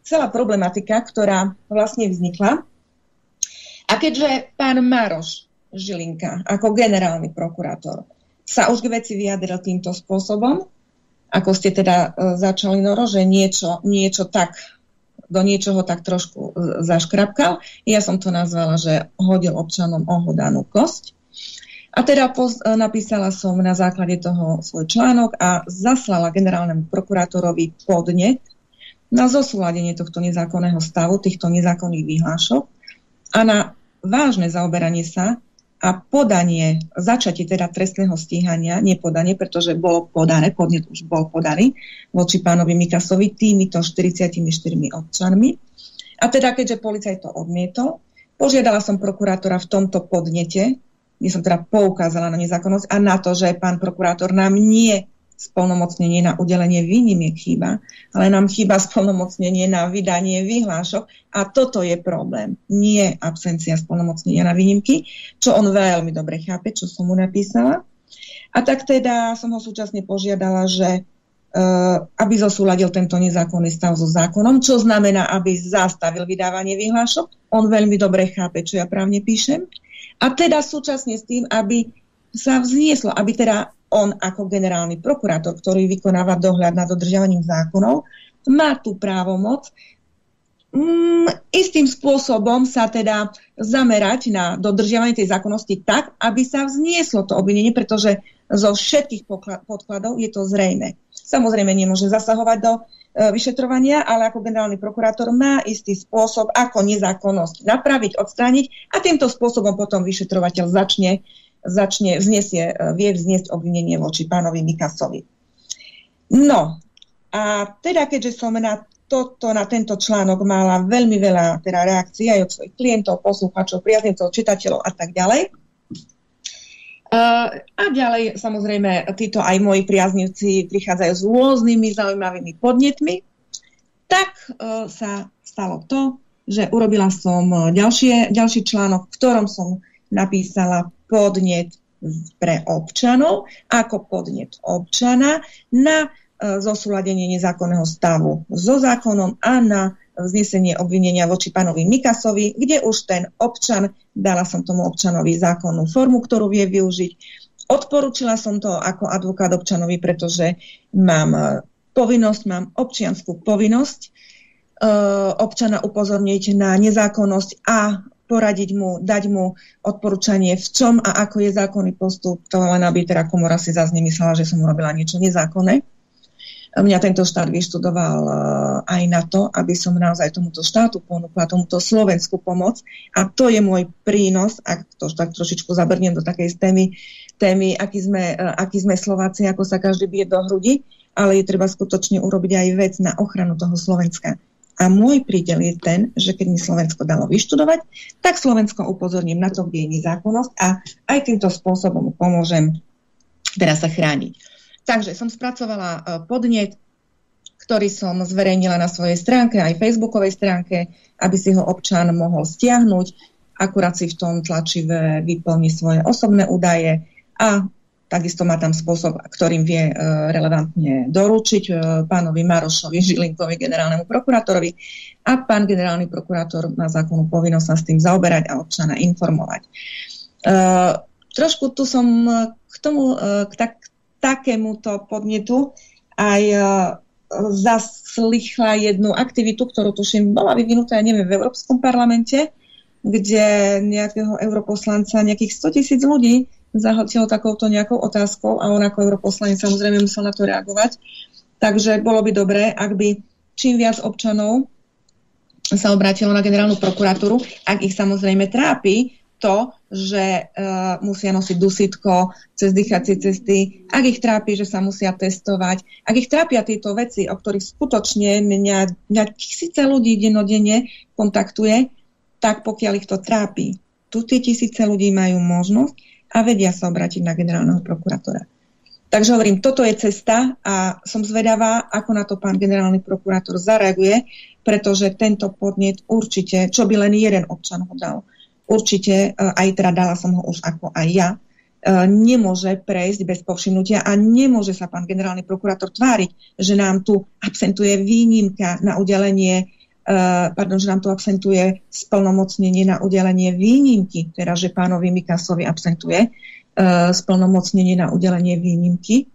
celá problematika, ktorá vlastne vznikla. A keďže pán Maroš Žilinka ako generálny prokurátor sa už k veci vyjadril týmto spôsobom, ako ste teda začali, Noro, že niečo tak do niečoho tak trošku zaškrapkal. Ja som to nazvala, že hodil občanom ohlodanú kosť. A teda napísala som na základe toho svoj článok a zaslala generálnemu prokurátorovi podnet na zosúladenie tohto nezákonného stavu, týchto nezákonných vyhlášok a na vážne zaoberanie sa a začatie teda trestného stíhania, nepodanie, pretože bolo podané, podnet už bol podaný voči pánovi Mikasovi týmito 44 občanmi. A teda, keďže policajt to odmietol, požiadala som prokurátora v tomto podnete, kde som teda poukázala na nezákonnosť a na to, že pán prokurátor nám nie splnomocnenie na udelenie výnimiek chýba, ale nám chýba splnomocnenie na vydanie vyhlášok a toto je problém. Nie absencia splnomocnenia na výnimky, čo on veľmi dobre chápe, čo som mu napísala. A tak teda som ho súčasne požiadala, že aby zosúladil tento nezákonný stav so zákonom, čo znamená, aby zastavil vydávanie vyhlášok. On veľmi dobre chápe, čo ja právne píšem. A teda súčasne s tým, aby sa vznieslo, aby teda on ako generálny prokurátor, ktorý vykonáva dohľad nad dodržiavaním zákonov, má tú právomoc istým spôsobom sa teda zamerať na dodržiavanie tej zákonnosti tak, aby sa vznieslo to obvinenie, pretože zo všetkých podkladov je to zrejme. Samozrejme nemôže zasahovať do vyšetrovania, ale ako generálny prokurátor má istý spôsob, ako nezákonnosť napraviť, odstrániť a týmto spôsobom potom vyšetrovateľ vie vzniesť obvinenie voči pánovi Mikasovi. No, a teda keďže som na tento článok mala veľmi veľa teda reakcií aj od svojich klientov, poslucháčov, priaznivcov, čitateľov a tak ďalej. A ďalej, samozrejme, títo aj moji priaznivci prichádzajú s rôznymi zaujímavými podnetmi. Tak sa stalo to, že urobila som ďalší článok, v ktorom som napísala podnet pre občanov, ako podnet občana na zosúladenie nezákonného stavu so zákonom a na vznesenie obvinenia voči pánovi Mikasovi, kde už ten občan, dala som tomu občanovi zákonnú formu, ktorú vie využiť. Odporúčila som to ako advokát občanovi, pretože mám občiansku povinnosť občana upozorniť na nezákonnosť a poradiť mu, dať mu odporúčanie, v čom a ako je zákonný postup, to len aby teda komora si zase nemyslela, že som urobila niečo nezákonné. Mňa tento štát vyštudoval aj na to, aby som naozaj tomuto štátu ponúkla, tomuto Slovensku pomoc. A to je môj prínos, ak to tak trošičku zabrnem do takej témy, akí sme Slováci, ako sa každý bije do hrudi, ale je treba skutočne urobiť aj vec na ochranu toho Slovenska. A môj prídel je ten, že keď mi Slovensko dalo vyštudovať, tak Slovensko upozorním na to, kde je nezákonnosť a aj týmto spôsobom pomôžem teraz sa chrániť. Takže som spracovala podnet, ktorý som zverejnila na svojej stránke, aj facebookovej stránke, aby si ho občan mohol stiahnuť, akurát si v tom tlačive vyplní svoje osobné údaje a takisto má tam spôsob, ktorým vie relevantne doručiť pánovi Marošovi Žilinkovi, generálnemu prokurátorovi. A pán generálny prokurátor má zákonnú povinnosť sa s tým zaoberať a občana informovať. Trošku tu som k tomu, takémuto podnetu aj zaslychla jednu aktivitu, ktorú tuším bola vyvinutá, neviem, v Európskom parlamente, kde nejakého europoslanca, nejakých 100 000 ľudí zahltilo takouto nejakou otázkou a on ako europoslanec samozrejme musel na to reagovať. Takže bolo by dobré, ak by čím viac občanov sa obrátilo na generálnu prokuratúru, ak ich samozrejme trápi to, že musia nosiť dusítko cez dýchacie cesty, ak ich trápi, že sa musia testovať, ak ich trápia tieto veci, o ktorých skutočne mňa tisíce ľudí dennodenne kontaktuje, tak pokiaľ ich to trápi, tu tie tisíce ľudí majú možnosť a vedia sa obrátiť na generálneho prokurátora. Takže hovorím, toto je cesta a som zvedavá, ako na to pán generálny prokurátor zareaguje, pretože tento podnet určite, čo by len jeden občan ho dal, určite, aj teda dala som ho už ako aj ja, nemôže prejsť bez povšimnutia a nemôže sa pán generálny prokurátor tváriť, že nám tu absentuje výnimka na udelenie, že nám tu absentuje splnomocnenie na udelenie výnimky, teda že pánovi Mikasovi absentuje splnomocnenie na udelenie výnimky.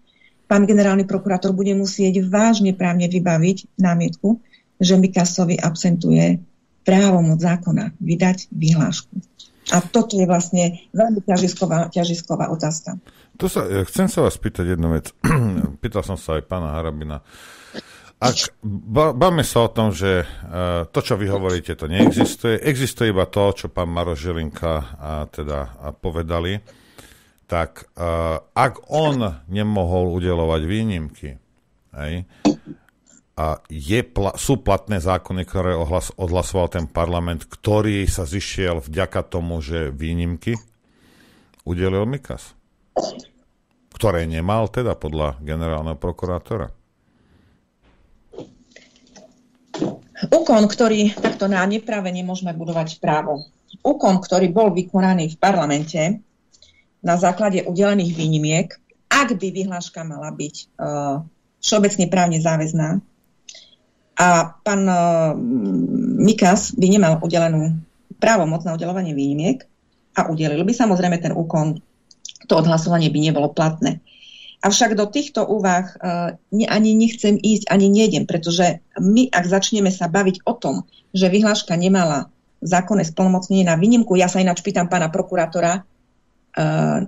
Pán generálny prokurátor bude musieť vážne právne vybaviť námietku, že Mikasovi absentuje právomoc zákona vydať vyhlášku. A toto je vlastne veľmi ťažisková otázka. Chcem sa vás pýtať jednu vec. Pýtal som sa aj pána Harabina. Bavme sa o tom, že to, čo vy hovoríte, to neexistuje. Existuje iba to, čo pán Maroš Žilinka povedali. Tak ak on nemohol udeľovať výnimky, a sú platné zákony, ktoré odhlasoval ten parlament, ktorý sa zišiel vďaka tomu, že výnimky udelil Mikas, ktoré nemal teda podľa generálneho prokurátora. Úkon, ktorý takto na neprave nemôžeme budovať právo. Úkon, ktorý bol vykonaný v parlamente na základe udelených výnimiek, ak by vyhláška mala byť všeobecne právne záväzná a pán Mikas by nemal udelenú právomoc na udeľovanie výnimiek a udelil by, samozrejme ten úkon, to odhlasovanie by nebolo platné. Avšak do týchto úvah ani nechcem ísť, ani nejdem, pretože my, ak začneme sa baviť o tom, že vyhláška nemala zákonné splnomocnenie na výnimku, ja sa ináč pýtam pána prokurátora,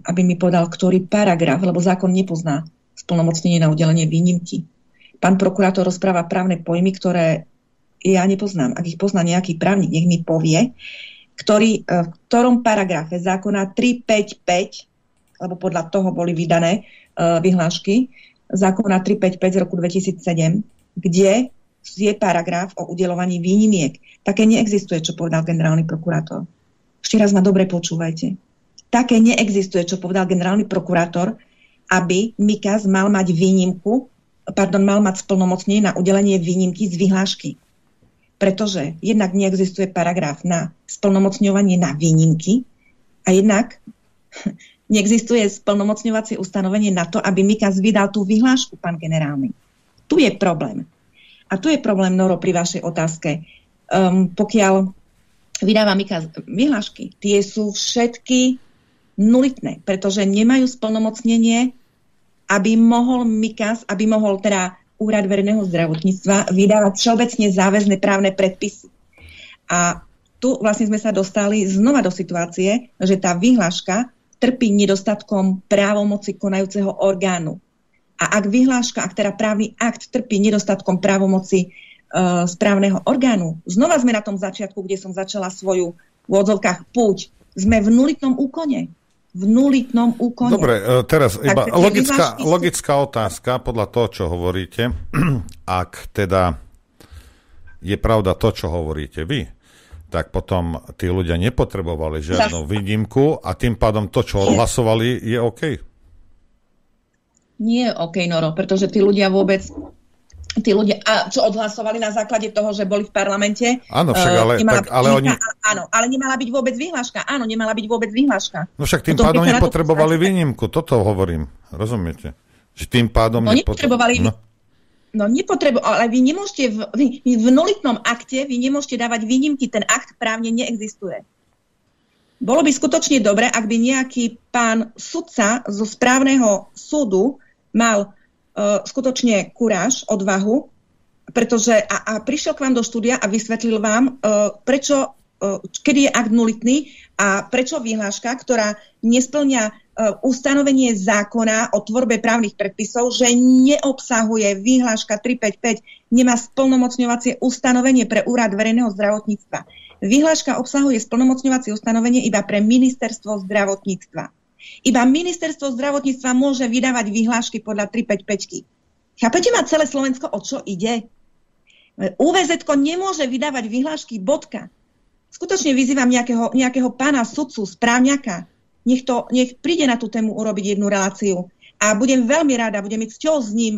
aby mi povedal, ktorý paragraf, lebo zákon nepozná splnomocnenie na udelenie výnimky. Pán prokurátor rozpráva právne pojmy, ktoré ja nepoznám. Ak ich pozná nejaký právnik, nech mi povie, v ktorom paragrafe zákona 355, lebo podľa toho boli vydané vyhlášky, zákona 355 z roku 2007, kde je paragraf o udeľovaní výnimiek. Také neexistuje, čo povedal generálny prokurátor. Ešte raz ma dobre počúvajte. Také neexistuje, čo povedal generálny prokurátor, aby Mikas mal mať mal mať splnomocnenie na udelenie výnimky z vyhlášky. Pretože jednak neexistuje paragraf na splnomocňovanie na výnimky a jednak neexistuje splnomocňovacie ustanovenie na to, aby Mikas vydal tú vyhlášku, pán generálny. Tu je problém. A tu je problém, Noro, pri vašej otázke. Pokiaľ vydáva Mikas vyhlášky, tie sú všetky nulitné, pretože nemajú splnomocnenie, aby mohol Mikas, aby mohol teda Úrad verejného zdravotníctva vydávať všeobecne záväzné právne predpisy. A tu vlastne sme sa dostali znova do situácie, že tá vyhláška trpí nedostatkom právomoci konajúceho orgánu. A ak vyhláška, ak teda právny akt trpí nedostatkom právomoci správneho orgánu, znova sme na tom začiatku, kde som začala svoju v odzovkách púť. Sme v nulitnom úkone. V nulitnom úkone. Dobre, teraz iba logická otázka podľa toho, čo hovoríte. Ak teda je pravda to, čo hovoríte vy, tak potom tí ľudia nepotrebovali žiadnu výnimku a tým pádom to, čo odhlasovali, je OK. Nie je OK, Noro, pretože tí ľudia, čo odhlasovali na základe toho, že boli v parlamente. Áno, však ale nemala byť vôbec vyhláška. Áno, nemala byť vôbec vyhláška. No však tým pádom nepotrebovali výnimku. Toto hovorím. Rozumiete? Že tým pádom nepotrebovali. No ale vy nemôžete v nulitnom akte, vy nemôžete dávať výnimky, ten akt právne neexistuje. Bolo by skutočne dobre, ak by nejaký pán sudca zo správneho súdu mal skutočne kuráž, odvahu, pretože a prišiel k vám do štúdia a vysvetlil vám, prečo, kedy je akt nulitný a prečo vyhláška, ktorá nesplňa ustanovenie zákona o tvorbe právnych predpisov, že neobsahuje vyhláška 355, nemá splnomocňovacie ustanovenie pre Úrad verejného zdravotníctva. Vyhláška obsahuje splnomocňovacie ustanovenie iba pre ministerstvo zdravotníctva. Iba ministerstvo zdravotníctva môže vydávať vyhlášky podľa 355. Chápete ma celé Slovensko, o čo ide? UVZ-ko nemôže vydávať vyhlášky, bodka. Skutočne vyzývam nejakého pána sudcu, správňaka, nech príde na tú tému urobiť jednu reláciu. A budem veľmi rada, budem mať cťou s ním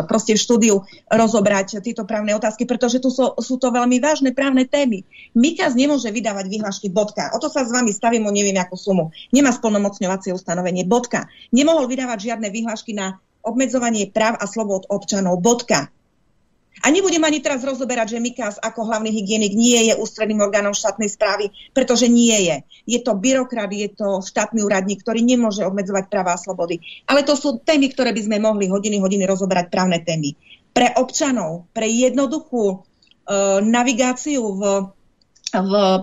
proste v štúdiu rozobrať tieto právne otázky, pretože tu sú to veľmi vážne právne témy. Mikas nemôže vydávať vyhlášky, bodka. O to sa s vami stavím, neviem akú sumu. Nemá splnomocňovacie ustanovenie, bodka. Nemohol vydávať žiadne vyhlášky na obmedzovanie práv a slobod občanov, bodka. A nebudem ani teraz rozoberať, že Mikas ako hlavný hygienik nie je ústredným orgánom štátnej správy, pretože nie je. Je to byrokrat, je to štátny úradník, ktorý nemôže obmedzovať práva a slobody. Ale to sú témy, ktoré by sme mohli hodiny rozoberať, právne témy. Pre občanov, pre jednoduchú navigáciu v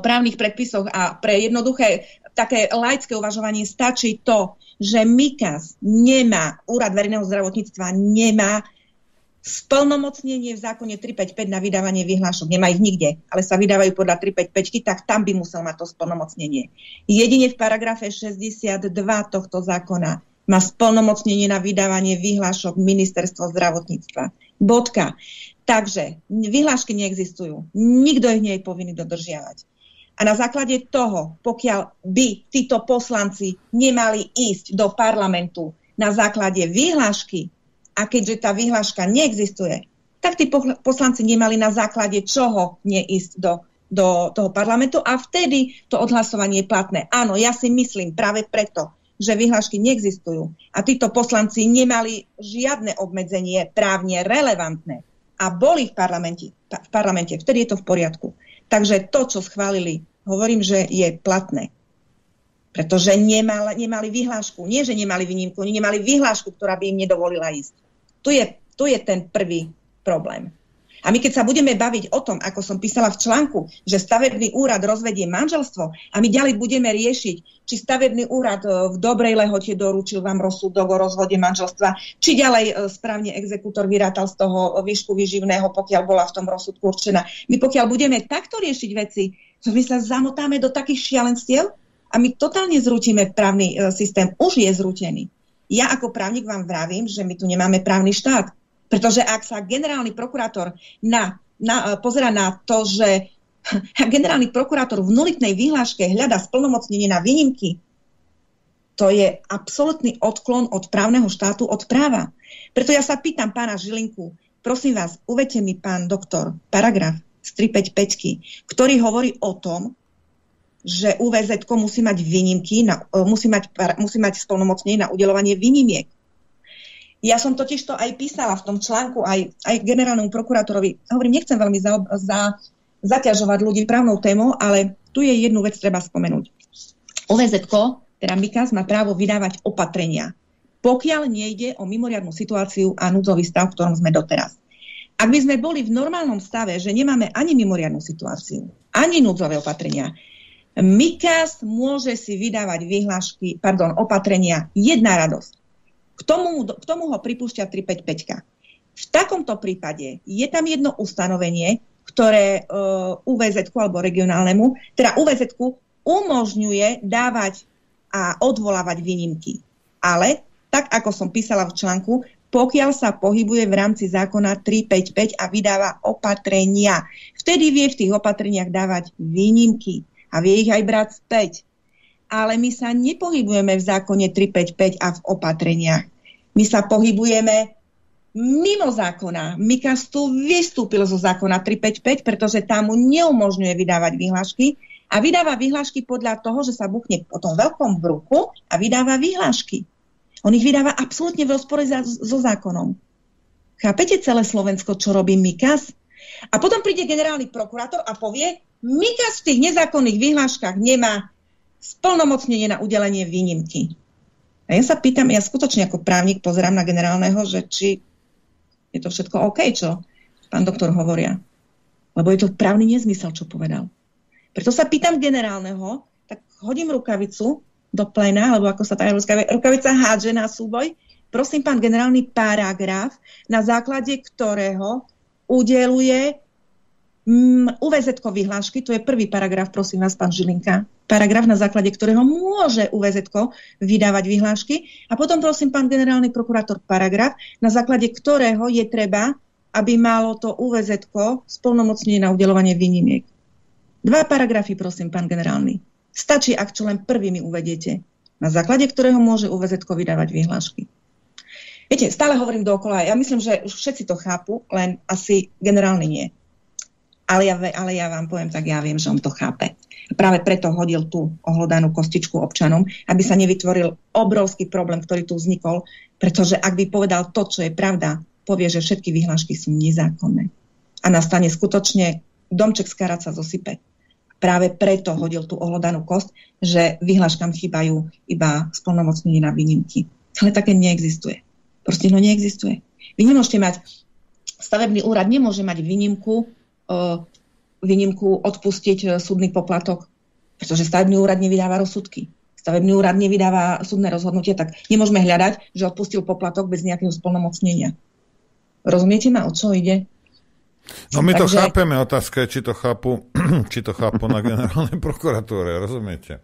právnych predpisoch a pre jednoduché také laické uvažovanie stačí to, že Mikas nemá, Úrad verejného zdravotníctva nemá splnomocnenie v zákone 355 na vydávanie vyhlášok. Nemá ich nikde, ale sa vydávajú podľa 355, tak tam by musel mať to splnomocnenie. Jedine v paragrafe 62 tohto zákona má splnomocnenie na vydávanie vyhlášok ministerstvo zdravotníctva. Bodka. Takže vyhlášky neexistujú. Nikto ich nie je povinný dodržiavať. A na základe toho, pokiaľ by títo poslanci nemali ísť do parlamentu na základe vyhlášky, a keďže tá vyhláška neexistuje, tak tí poslanci nemali na základe čoho neísť do toho parlamentu a vtedy to odhlasovanie je platné. Áno, ja si myslím práve preto, že vyhlášky neexistujú a títo poslanci nemali žiadne obmedzenie právne relevantné a boli v parlamente, vtedy je to v poriadku. Takže to, čo schválili, hovorím, že je platné. Pretože nemali vyhlášku. Nie, že nemali výnimku, oni nemali vyhlášku, ktorá by im nedovolila ísť. Tu je ten prvý problém. A my keď sa budeme baviť o tom, ako som písala v článku, že stavebný úrad rozvedie manželstvo a my ďalej budeme riešiť, či stavebný úrad v dobrej lehote doručil vám rozsudok o rozvode manželstva, či ďalej správne exekútor vyrátal z toho výšku výživného, pokiaľ bola v tom rozsudku určená. My pokiaľ budeme takto riešiť veci, to my sa zamotáme do takých šialenstiev a my totálne zrútime právny systém. Už je zrútený. Ja ako právnik vám vravím, že my tu nemáme právny štát. Pretože ak sa generálny prokurátor pozerá na to, že generálny prokurátor v nulitnej vyhláške hľadá splnomocnenie na výnimky, to je absolútny odklon od právneho štátu, od práva. Preto ja sa pýtam pána Žilinku, prosím vás, uvedte mi, pán doktor, paragraf z 355, ktorý hovorí o tom, že UVZ musí mať výnimky, musí mať splnomocnenie na udeľovanie výnimiek. Ja som totiž to aj písala v tom článku aj generálnemu prokurátorovi. Hovorím, nechcem veľmi zaťažovať ľudí právnou témou, ale tu je jednu vec treba spomenúť. OVZ-ko, teda MIKAS, má právo vydávať opatrenia, pokiaľ nejde o mimoriadnu situáciu a núdzový stav, v ktorom sme doteraz. Ak by sme boli v normálnom stave, že nemáme ani mimoriadnu situáciu, ani núdzové opatrenia, MIKAS môže si vydávať opatrenia. Jedna radosť. K tomu ho pripúšťa 355. V takomto prípade je tam jedno ustanovenie, ktoré UVZ-ku alebo regionálnemu, teda UVZ-ku umožňuje dávať a odvolávať výnimky. Ale, tak ako som písala v článku, pokiaľ sa pohybuje v rámci zákona 355 a vydáva opatrenia. Vtedy vie v tých opatreniach dávať výnimky a vie ich aj brať späť. Ale my sa nepohybujeme v zákone 355 a v opatreniach. My sa pohybujeme mimo zákona. MIKAS tu vystúpil zo zákona 355, pretože tam mu neumožňuje vydávať vyhlášky a vydáva vyhlášky podľa toho, že sa buchne po tom veľkom bruchu a vydáva vyhlášky. On ich vydáva absolútne v rozpore so zákonom. Chápete celé Slovensko, čo robí MIKAS? A potom príde generálny prokurátor a povie, MIKAS v tých nezákonných vyhláškach nemá splnomocnenie na udelenie výnimky. A ja sa pýtam, ja skutočne ako právnik pozerám na generálneho, že či je to všetko OK, čo pán doktor hovoria. Lebo je to právny nezmysel, čo povedal. Preto sa pýtam generálneho, tak hodím rukavicu do pléna, alebo ako sa tá rukavica hádže na súboj. Prosím, pán generálny, paragraf, na základe ktorého udeluje UVZ-ko vyhlášky, to je prvý paragraf, prosím vás, pán Žilinka, paragraf, na základe ktorého môže UVZ-ko vydávať vyhlášky. A potom, prosím, pán generálny prokurátor, paragraf, na základe ktorého je treba, aby malo to UVZ-ko splnomocnenie na udeľovanie výnimiek. 2 paragrafy, prosím, pán generálny. Stačí, ak čo len prvý mi uvediete, na základe ktorého môže UVZ-ko vydávať vyhlášky. Viete, stále hovorím dookola, ja myslím, že už všetci to chápu, len asi generálny nie. Ale ja vám poviem, tak ja viem, že on to chápe. Práve preto hodil tú ohlodanú kostičku občanom, aby sa nevytvoril obrovský problém, ktorý tu vznikol, pretože ak by povedal to, čo je pravda, povie, že všetky vyhlášky sú nezákonné. A nastane skutočne domček z karaca zosype. Práve preto hodil tú ohlodanú kosť, že vyhláškam chýbajú iba splnomocnenie na výnimky. Ale také neexistuje. Proste neexistuje. Vy nemôžete mať, stavebný úrad nemôže mať výnimku odpustiť súdny poplatok, pretože stavebný úrad nevydáva rozsudky. Stavebný úrad nevydáva súdne rozhodnutie, tak nemôžeme hľadať, že odpustil poplatok bez nejakého splnomocnenia. Rozumiete ma, o čo ide? No my to chápeme, otázka je, či to chápu na generálnej prokuratúre, rozumiete?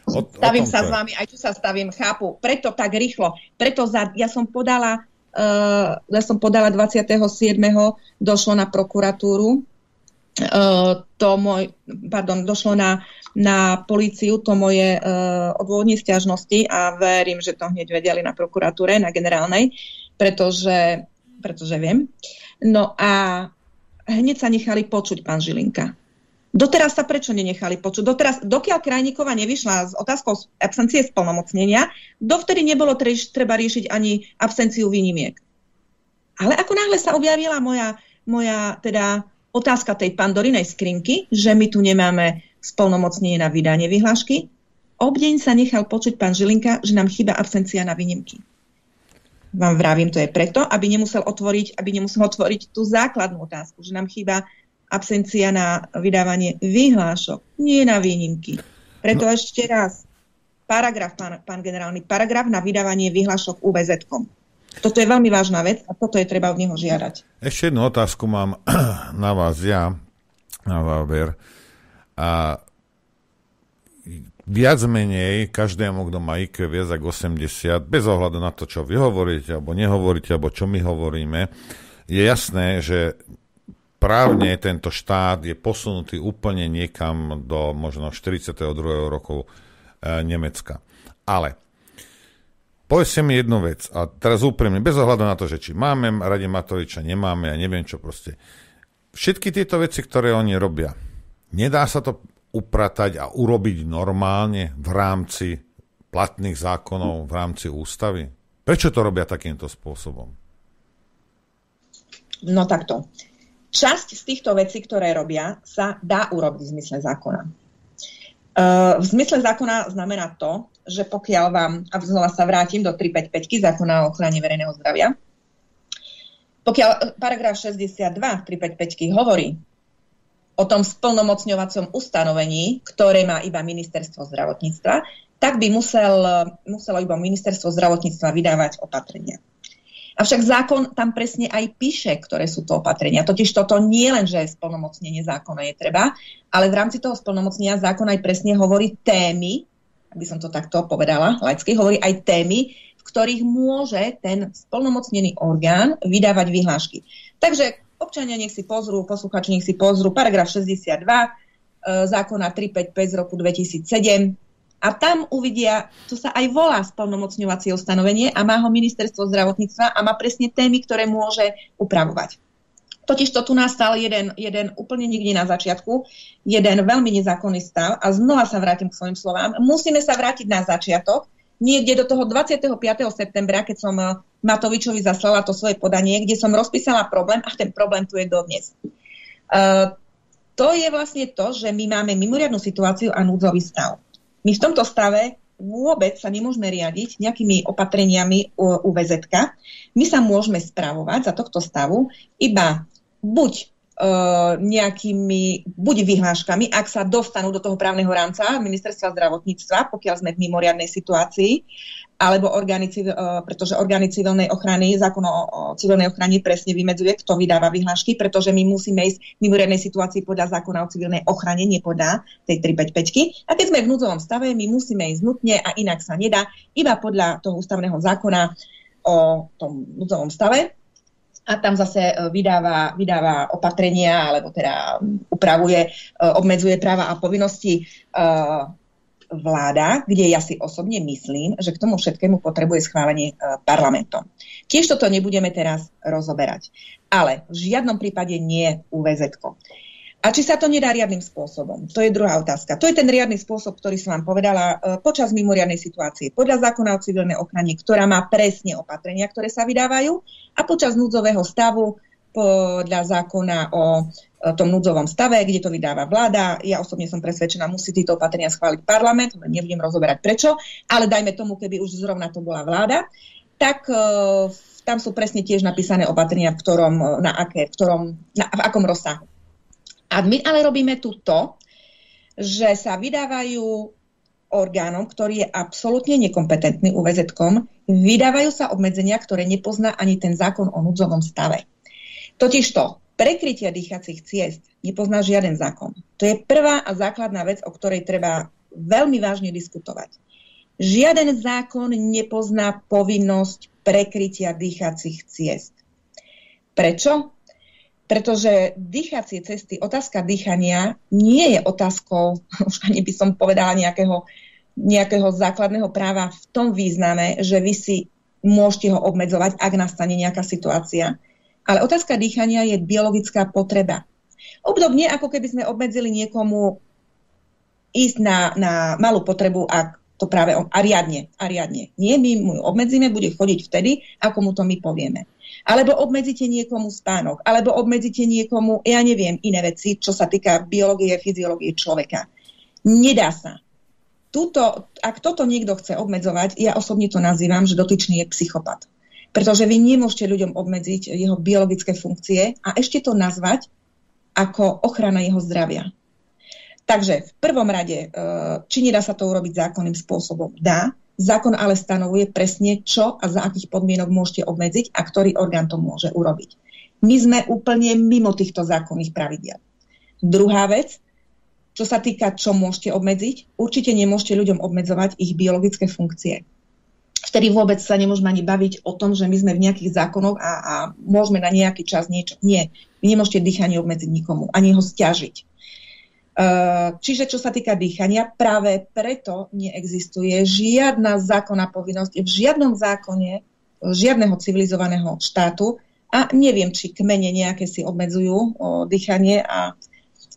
Stavím sa s vami, aj tu sa stavím, chápu. Preto tak rýchlo. Ja som podala 27. došlo na prokuratúru, došlo na políciu to moje odôvodne sťažnosti a verím, že to hneď vedeli na prokuratúre, na generálnej, pretože viem. No a hneď sa nechali počuť, pán Žilinka. Doteraz sa prečo nenechali počuť? Doteraz, dokiaľ Krajníková nevyšla s otázkou absencie splnomocnenia, dovtedy nebolo treba riešiť ani absenciu výnimiek. Ale ako náhle sa objavila moja teda otázka tej pandorinej skrinky, že my tu nemáme splnomocnenie na vydanie vyhlášky, obdeň sa nechal počuť pán Žilinka, že nám chýba absencia na výnimky. Vám vravím, to je preto, aby nemusel otvoriť tú základnú otázku, že nám chýba absencia na vydávanie vyhlášok, nie na výnimky. Preto ešte raz, pán generálny, paragraf na vydávanie vyhlášok UVZ-kom. Toto je veľmi vážna vec a toto je treba od neho žiadať. Ešte jednu otázku mám na vás ja, na Váver. A viac menej každému, kto má IQ viac ako 80, bez ohľadu na to, čo vy hovoríte, alebo nehovoríte, alebo čo my hovoríme, je jasné, že právne tento štát je posunutý úplne niekam do možno 42. roku Nemecka. Ale povedzte mi jednu vec, a teraz úprimne, bez ohľadu na to, že či máme Radima Matoviča, nemáme, ja neviem čo proste. Všetky tieto veci, ktoré oni robia, nedá sa to upratať a urobiť normálne v rámci platných zákonov, v rámci ústavy? Prečo to robia takýmto spôsobom? No takto. Časť z týchto vecí, ktoré robia, sa dá urobiť v zmysle zákona. V zmysle zákona znamená to, že pokiaľ vám, a znova sa vrátim do 355 zákona o ochrane verejného zdravia, pokiaľ paragraf 62 355 hovorí o tom splnomocňovacom ustanovení, ktoré má iba ministerstvo zdravotníctva, tak by muselo iba ministerstvo zdravotníctva vydávať opatrenia. Avšak zákon tam presne aj píše, ktoré sú to opatrenia. Totiž toto nie len, že splnomocnenie zákona je treba, ale v rámci toho splnomocnenia zákon aj presne hovorí témy, aby som to takto povedala, laicky, hovorí aj témy, v ktorých môže ten splnomocnený orgán vydávať vyhlášky. Takže občania nech si pozrú, poslucháči nech si pozrú, paragraf 62 zákona 355 z roku 2007, a tam uvidia, to sa aj volá splnomocňovacie ustanovenie a má ho ministerstvo zdravotníctva a má presne témy, ktoré môže upravovať. Totižto tu nastal jeden úplne nikde na začiatku, jeden veľmi nezákonný stav a znova sa vrátim k svojim slovám. Musíme sa vrátiť na začiatok, niekde do toho 25. septembra, keď som Matovičovi zaslala to svoje podanie, kde som rozpísala problém a ten problém tu je dodnes. To je vlastne to, že my máme mimoriadnu situáciu a núdzový stav. My v tomto stave vôbec sa nemôžeme riadiť nejakými opatreniami UVZ-ka. My sa môžeme spravovať za tohto stavu iba buď vyhláškami, ak sa dostanú do toho právneho rámca ministerstva zdravotníctva, pokiaľ sme v mimoriadnej situácii, alebo pretože orgány civilnej ochrany, zákon o civilnej ochrane presne vymedzuje, kto vydáva vyhlášky, pretože my musíme ísť v mimoriadnej situácii podľa zákona o civilnej ochrane, nie podľa tej 355. A keď sme v núdzovom stave, my musíme ísť nutne a inak sa nedá, iba podľa toho ústavného zákona o tom núdzovom stave. A tam zase vydáva opatrenia, alebo teda obmedzuje práva a povinnosti vláda, kde ja si osobne myslím, že k tomu všetkému potrebuje schválenie parlamentom. Tiež toto nebudeme teraz rozoberať. Ale v žiadnom prípade nie UVZ-ko. A či sa to nedá riadnym spôsobom? To je druhá otázka. To je ten riadny spôsob, ktorý som vám povedala počas mimoriadnej situácie. Podľa zákona o civilnej ochrane, ktorá má presne opatrenia, ktoré sa vydávajú, a počas núdzového stavu podľa zákona o tom núdzovom stave, kde to vydáva vláda. Ja osobne som presvedčená, musí tieto opatrenia schváliť parlament, nebudem rozoberať prečo, ale dajme tomu, keby už zrovna to bola vláda, tak tam sú presne tiež napísané opatrenia, v akom rozsahu. A my ale robíme tu to, že sa vydávajú orgánom, ktorý je absolútne nekompetentný UVZ-kom, vydávajú sa obmedzenia, ktoré nepozná ani ten zákon o núdzovom stave. Totižto prekrytia dýchacích ciest nepozná žiaden zákon. To je prvá a základná vec, o ktorej treba veľmi vážne diskutovať. Žiaden zákon nepozná povinnosť prekrytia dýchacích ciest. Prečo? Pretože dýchacie cesty, otázka dýchania nie je otázkou, už ani by som povedala nejakého základného práva v tom význame, že vy si môžete ho obmedzovať, ak nastane nejaká situácia. Ale otázka dýchania je biologická potreba. Obdobne, ako keby sme obmedzili niekomu ísť na malú potrebu, ak to práve a riadne. Nie, my mu obmedzíme, bude chodiť vtedy, ako mu to my povieme. Alebo obmedzíte niekomu spánok, alebo obmedzíte niekomu, ja neviem, iné veci, čo sa týka biológie, fyziológie človeka. Nedá sa. Ak toto niekto chce obmedzovať, ja osobne to nazývam, že dotyčný je psychopat. Pretože vy nemôžete ľuďom obmedziť jeho biologické funkcie a ešte to nazvať ako ochrana jeho zdravia. Takže v prvom rade, či nedá sa to urobiť zákonným spôsobom? Dá. Zákon ale stanovuje presne, čo a za akých podmienok môžete obmedziť a ktorý orgán to môže urobiť. My sme úplne mimo týchto zákonných pravidiel. Druhá vec, čo sa týka, čo môžete obmedziť, určite nemôžete ľuďom obmedzovať ich biologické funkcie. Vtedy vôbec sa nemôžeme ani baviť o tom, že my sme v nejakých zákonoch a môžeme na nejaký čas niečo. Nie, vy nemôžete dýchanie obmedziť nikomu, ani ho sťažiť. Čiže čo sa týka dýchania, práve preto neexistuje žiadna zákonná povinnosť v žiadnom zákone žiadneho civilizovaného štátu a neviem, či kmene nejaké si obmedzujú dýchanie a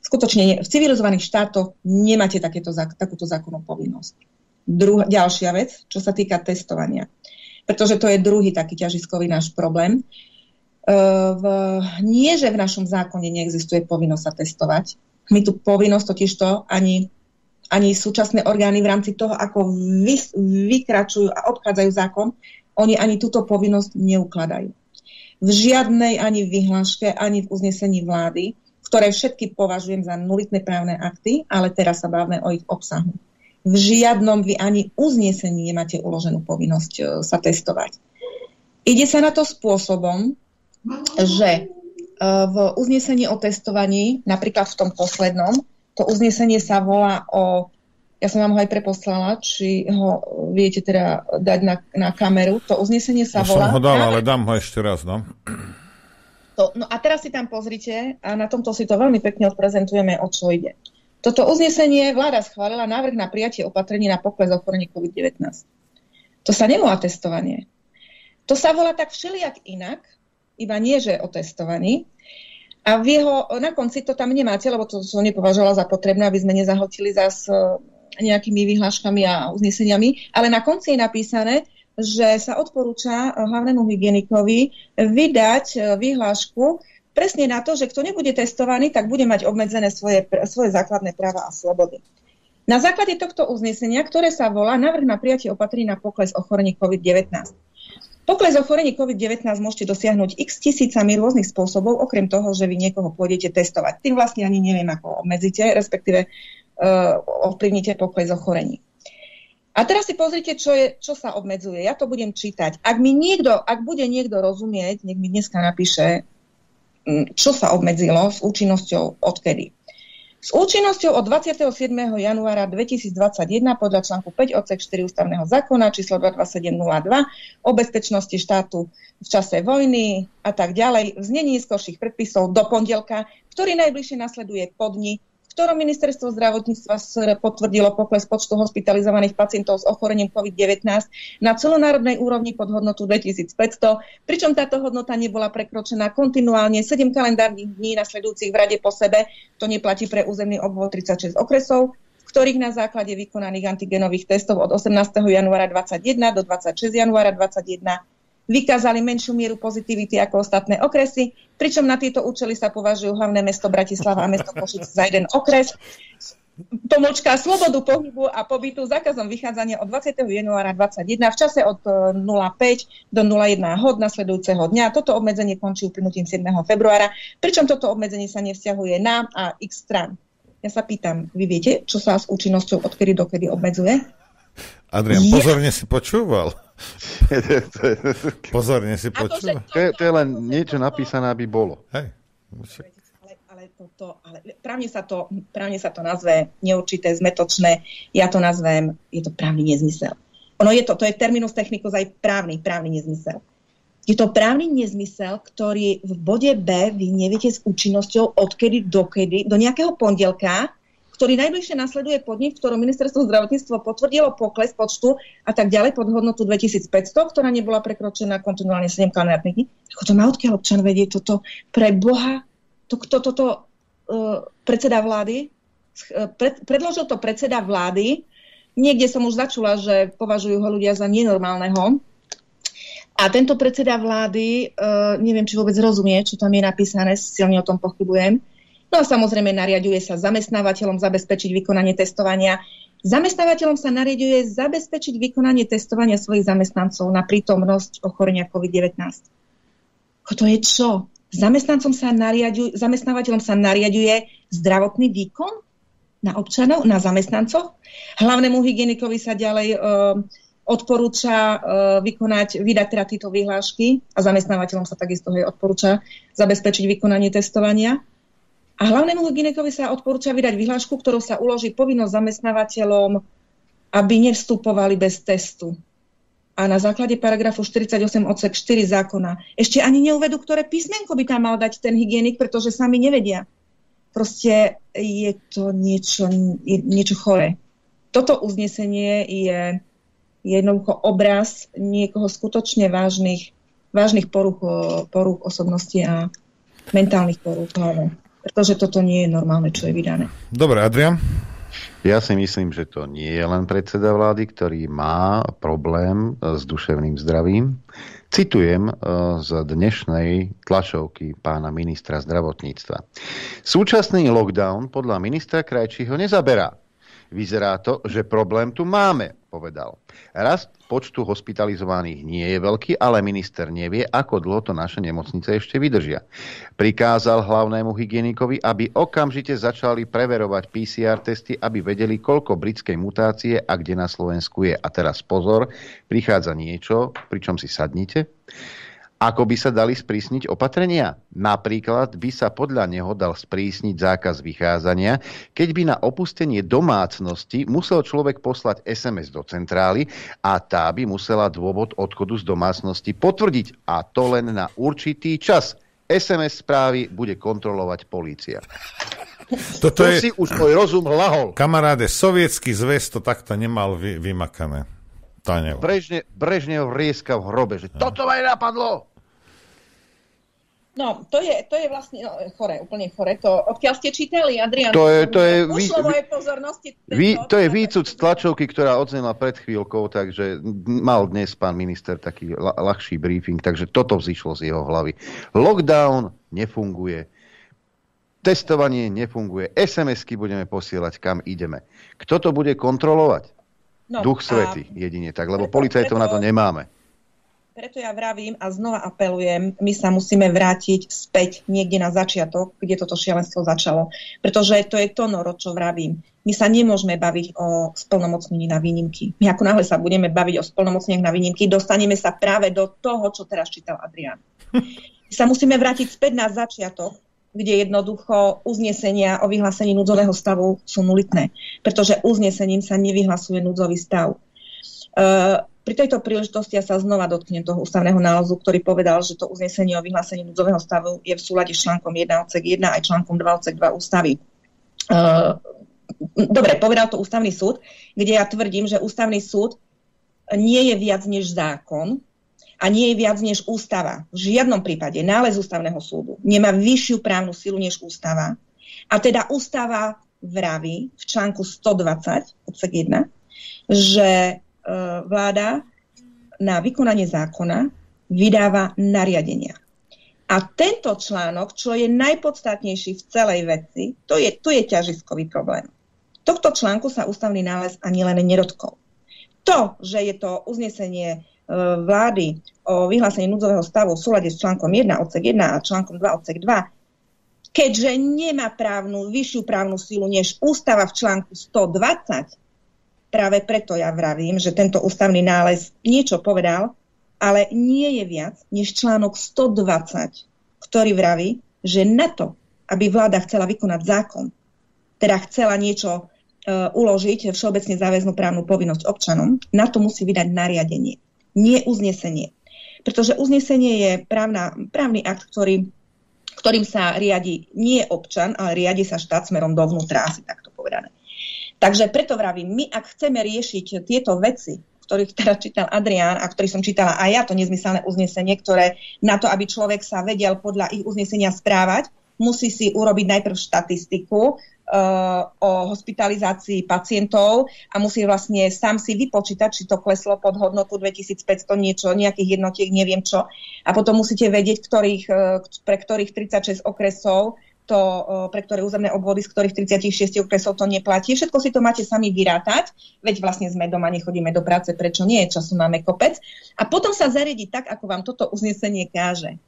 skutočne v civilizovaných štátoch nemáte takúto zákonnú povinnosť. Ďalšia vec, čo sa týka testovania. Pretože to je druhý taký ťažiskový náš problém. Nie, že v našom zákone neexistuje povinnosť sa testovať. My tú povinnosť totižto ani súčasné orgány v rámci toho, ako vykračujú a obchádzajú zákon, oni ani túto povinnosť neukladajú. V žiadnej ani vyhláške, ani v uznesení vlády, ktoré všetky považujem za nulitné právne akty, ale teraz sa bavíme o ich obsahu. V žiadnom vy ani uznesení nemáte uloženú povinnosť sa testovať. Ide sa na to spôsobom, že v uznesení o testovaní, napríklad v tom poslednom, to uznesenie sa volá ja som vám ho aj preposlala, či ho viete teda dať na kameru, to uznesenie sa volá... Som ho dal, ale dám ho ešte raz, no. No a teraz si tam pozrite a na tomto si to veľmi pekne odprezentujeme, o čo ide. Toto uznesenie vláda schválila návrh na prijatie opatrení na pokles ochorení COVID-19. To sa nevolá testovanie. To sa volá tak všelijak inak, iba nie, že o testovaní. A na konci to tam nemáte, lebo to som nepovažovala za potrebné, aby sme nezahltili zas nejakými vyhláškami a uzneseniami, ale na konci je napísané, že sa odporúča hlavnému hygienikovi vydať vyhlášku presne na to, že kto nebude testovaný, tak bude mať obmedzené svoje základné práva a slobody. Na základe tohto uznesenia, ktoré sa volá návrh na prijatie opatrení na pokles ochorení COVID-19. Pokles ochorení COVID-19 môžete dosiahnuť x tisícami rôznych spôsobov, okrem toho, že vy niekoho pôjdete testovať. Tým vlastne ani neviem, ako obmedzíte, respektíve ovplyvnite pokles ochorení. A teraz si pozrite, čo sa obmedzuje. Ja to budem čítať. Ak bude niekto rozumieť, nech mi dneska napíše, čo sa obmedzilo s účinnosťou odkedy. S účinnosťou od 27. januára 2021 podľa článku 5 odsek 4 ústavného zákona číslo 22702 o bezpečnosti štátu v čase vojny a tak ďalej v znení skorších predpisov do pondelka, ktorý najbližšie nasleduje po dni, v ktorom ministerstvo zdravotníctva potvrdilo pokles počtu hospitalizovaných pacientov s ochorením COVID-19 na celonárodnej úrovni pod hodnotu 2500, pričom táto hodnota nebola prekročená kontinuálne 7 kalendárnych dní nasledujúcich v rade po sebe. To neplatí pre územný obvod 36 okresov, v ktorých na základe vykonaných antigenových testov od 18. januára 2021 do 26. januára 2021 vykázali menšiu mieru pozitivity ako ostatné okresy, pričom na tieto účely sa považujú hlavné mesto Bratislava a mesto Košice za jeden okres. Pomočka slobodu pohybu a pobytu zákazom vychádzania od 20. januára 2021 v čase od 05 do 01 hod nasledujúceho dňa. Toto obmedzenie končí uplynutím 7. februára, pričom toto obmedzenie sa nevzťahuje na a x strán. Ja sa pýtam, vy viete, čo sa s účinnosťou odkedy dokedy obmedzuje? Adrian, pozorne si počúval. Pozorne si počúval. To je len niečo napísané, aby bolo. Hej. Ale právne sa to nazve neurčité, zmetočné. Ja to nazvem, je to právny nezmysel. To je terminus technicus aj právny nezmysel. Je to právny nezmysel, ktorý v bode B vy neviete s účinnosťou odkedy dokedy, do nejakého pondelka, ktorý najbližšie nasleduje po dni, v ktorom ministerstvo zdravotníctva potvrdilo pokles počtu a tak ďalej pod hodnotu 2500, ktorá nebola prekročená kontinuálne 7 kalendárnych dní. Ako to má odkiaľ občan vedieť toto pre Boha? predseda vlády, predložil to predseda vlády, niekde som už začula, že považujú ho ľudia za nenormálneho. A tento predseda vlády, neviem, či vôbec rozumie, čo tam je napísané, silne o tom pochybujem. No a samozrejme nariaďuje sa zamestnávateľom zabezpečiť vykonanie testovania. Zamestnávateľom sa nariaďuje zabezpečiť vykonanie testovania svojich zamestnancov na prítomnosť ochorenia COVID-19. To je čo? Zamestnávateľom sa nariaďuje zdravotný výkon na občanov, na zamestnancoch. Hlavnému hygienikovi sa ďalej odporúča vydať teda tieto vyhlášky a zamestnávateľom sa takisto odporúča zabezpečiť vykonanie testovania. A hlavnému hygienikovi sa odporúča vydať vyhlášku, ktorou sa uloží povinnosť zamestnávateľom, aby nevstupovali bez testu. A na základe paragrafu 48 odsek 4 zákona ešte ani neuvedú, ktoré písmenko by tam mal dať ten hygienik, pretože sami nevedia. Proste je to niečo choré. Toto uznesenie je jednoducho obraz niekoho skutočne vážnych porúch osobnosti a mentálnych porúch hlavne. Pretože toto nie je normálne, čo je vydané. Dobre, Adrian? Ja si myslím, že to nie je len predseda vlády, ktorý má problém s duševným zdravím. Citujem z dnešnej tlačovky pána ministra zdravotníctva. Súčasný lockdown podľa ministra Krajčího nezaberá. Vyzerá to, že problém tu máme, povedal. Rast počtu hospitalizovaných nie je veľký, ale minister nevie, ako dlho to naše nemocnice ešte vydržia. Prikázal hlavnému hygienikovi, aby okamžite začali preverovať PCR testy, aby vedeli, koľko britskej mutácie a kde na Slovensku je. A teraz pozor, prichádza niečo, pričom si sadnite. Ako by sa dali sprísniť opatrenia? Napríklad by sa podľa neho dal sprísniť zákaz vychádzania, keď by na opustenie domácnosti musel človek poslať SMS do centrály a tá by musela dôvod odchodu z domácnosti potvrdiť. A to len na určitý čas. SMS správy bude kontrolovať polícia. Toto je... si už môj rozum hlahol. Kamaráde, sovietský zväz to takto nemal vymakané. Brežnev rieska v hrobe, že toto ma napadlo. No, to je vlastne chore, úplne chore. To, odkiaľ ste čítali, Adrian? To je výcud z tlačovky, ktorá odznela pred chvíľkou, takže mal dnes pán minister taký ľahší briefing, takže toto vzýšlo z jeho hlavy. Lockdown nefunguje, testovanie nefunguje, SMS-ky budeme posielať, kam ideme. Kto to bude kontrolovať? No, Duch Svätý jedine tak, lebo policajtov na to nemáme. Preto ja vravím a znova apelujem, my sa musíme vrátiť späť niekde na začiatok, kde toto šialenstvo začalo. Pretože to je to, Noro, čo vravím. My sa nemôžeme baviť o splnomocnení na výnimky. My ako náhle sa budeme baviť o splnomocneniach na výnimky, dostaneme sa práve do toho, čo teraz čítal Adrian. My sa musíme vrátiť späť na začiatok, kde jednoducho uznesenia o vyhlásení núdzového stavu sú nulitné. Pretože uznesením sa nevyhlasuje núdzový stav. Pri tejto príležitosti ja sa znova dotknem toho ústavného nálezu, ktorý povedal, že to uznesenie o vyhlásení núdzového stavu je v súlade s článkom 1 odsek 1 aj článkom 2 odsek 2 ústavy. Dobre, povedal to ústavný súd, kde ja tvrdím, že ústavný súd nie je viac než zákon a nie je viac než ústava. V žiadnom prípade nález ústavného súdu nemá vyššiu právnu silu než ústava. A teda ústava vraví v článku 120 odsek 1, že vláda na vykonanie zákona vydáva nariadenia. A tento článok, čo je najpodstatnejší v celej veci, to je ťažiskový problém. Tohto článku sa ústavný nález ani len nedotkol. To, že je to uznesenie vlády o vyhlásení núdzového stavu v súlade s článkom 1 odsek 1 a článkom 2 odsek 2, keďže nemá vyššiu právnu silu než ústava v článku 120, práve preto ja vravím, že tento ústavný nález niečo povedal, ale nie je viac než článok 120, ktorý vraví, že na to, aby vláda chcela vykonať zákon, teda chcela niečo uložiť všeobecne záväznú právnu povinnosť občanom, na to musí vydať nariadenie, nie uznesenie. Pretože uznesenie je právny akt, ktorým sa riadi nie občan, ale riadi sa štát smerom dovnútra, asi takto povedané. Takže preto vravím, my ak chceme riešiť tieto veci, ktorých teraz čítal Adrián a ktorých som čítala aj ja, to nezmyselné uznesenie, ktoré na to, aby človek sa vedel podľa ich uznesenia správať, musí si urobiť najprv štatistiku o hospitalizácii pacientov a musí vlastne sám si vypočítať, či to kleslo pod hodnotu 2500 niečo, nejakých jednotiek, neviem čo. A potom musíte vedieť, pre ktorých 36 okresov pre ktoré územné obvody, z ktorých 36 okresov to neplatí. Všetko si to máte sami vyrátať, veď vlastne sme doma, nechodíme do práce, prečo nie, času máme kopec. A potom sa zariadiť tak, ako vám toto uznesenie káže.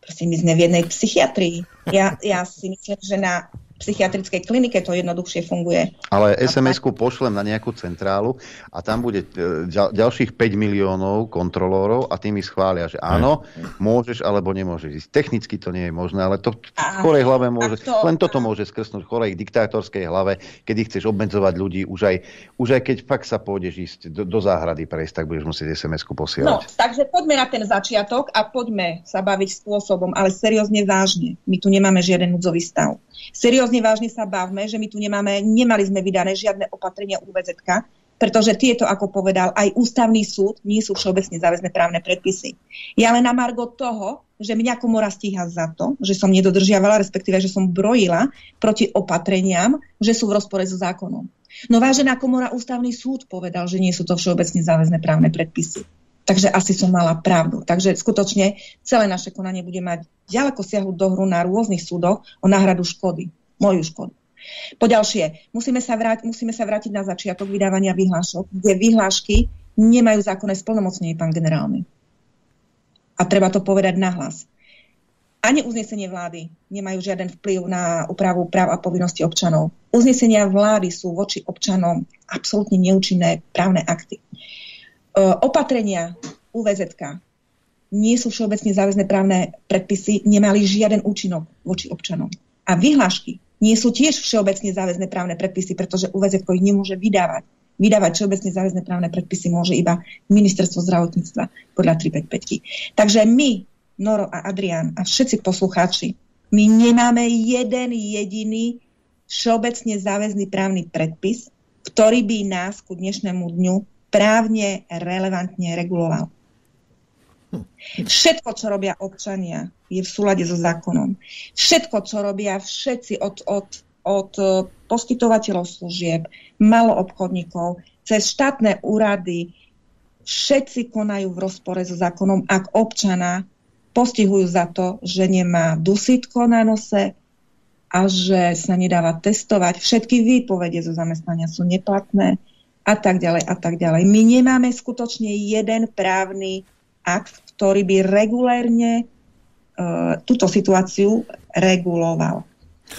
Prosím, my sme v jednej psychiatrii. Ja si myslím, že na psychiatrickej klinike to jednoduchšie funguje. Ale SMS-ku pošlem na nejakú centrálu a tam bude ďalších 5 miliónov kontrolórov a tí mi schvália, že áno, môžeš alebo nemôžeš ísť. Technicky to nie je možné, ale to v chorej hlave môže, len toto môže skrsnúť v chorej diktátorskej hlave, kedy chceš obmedzovať ľudí, už aj keď fakt sa pôjdeš ísť do záhrady prejsť, tak budeš musieť SMS-ku posielať. No, takže poďme na ten začiatok a poďme sa baviť spôsobom, ale seriózne vážne. My tu nemáme žiaden núdzový stav. Seriózne vážne sa bavme, že my tu nemali sme vydané žiadne opatrenia UVZK, pretože tieto, ako povedal aj ústavný súd, nie sú všeobecne záväzné právne predpisy. Ja len na margo toho, že mňa komora stíha za to, že som nedodržiavala, respektíve, že som brojila proti opatreniam, že sú v rozpore so zákonom. No vážená komora, ústavný súd povedal, že nie sú to všeobecne záväzné právne predpisy. Takže asi som mala pravdu. Takže skutočne celé naše konanie bude mať ďaleko siahlu dohru na rôznych súdoch o náhradu škody. Moju škodu. Po ďalšie, musíme sa vrátiť na začiatok vydávania vyhlášok, kde vyhlášky nemajú zákonné splnomocnenie, pán generálny. A treba to povedať nahlas. Ani uznesenie vlády nemajú žiaden vplyv na úpravu práv a povinnosti občanov. Uznesenia vlády sú voči občanom absolútne neúčinné právne akty. Opatrenia UVZK nie sú všeobecne záväzné právne predpisy, nemali žiaden účinok voči občanom. A vyhlášky nie sú tiež všeobecne záväzné právne predpisy, pretože UVZK ich nemôže vydávať. Vydávať všeobecne záväzné právne predpisy môže iba Ministerstvo zdravotníctva podľa 355. Takže my, Noro a Adrián a všetci poslucháči, my nemáme jeden jediný všeobecne záväzný právny predpis, ktorý by nás ku dnešnému dňu právne relevantne reguloval. Všetko, čo robia občania, je v súlade so zákonom. Všetko, čo robia všetci od poskytovateľov služieb, maloobchodníkov, cez štátne úrady, všetci konajú v rozpore so zákonom, ak občana postihujú za to, že nemá dusítko na nose a že sa nedáva testovať. Všetky výpovede zo zamestnania sú neplatné a tak ďalej a tak ďalej. My nemáme skutočne jeden právny akt, ktorý by regulérne túto situáciu reguloval.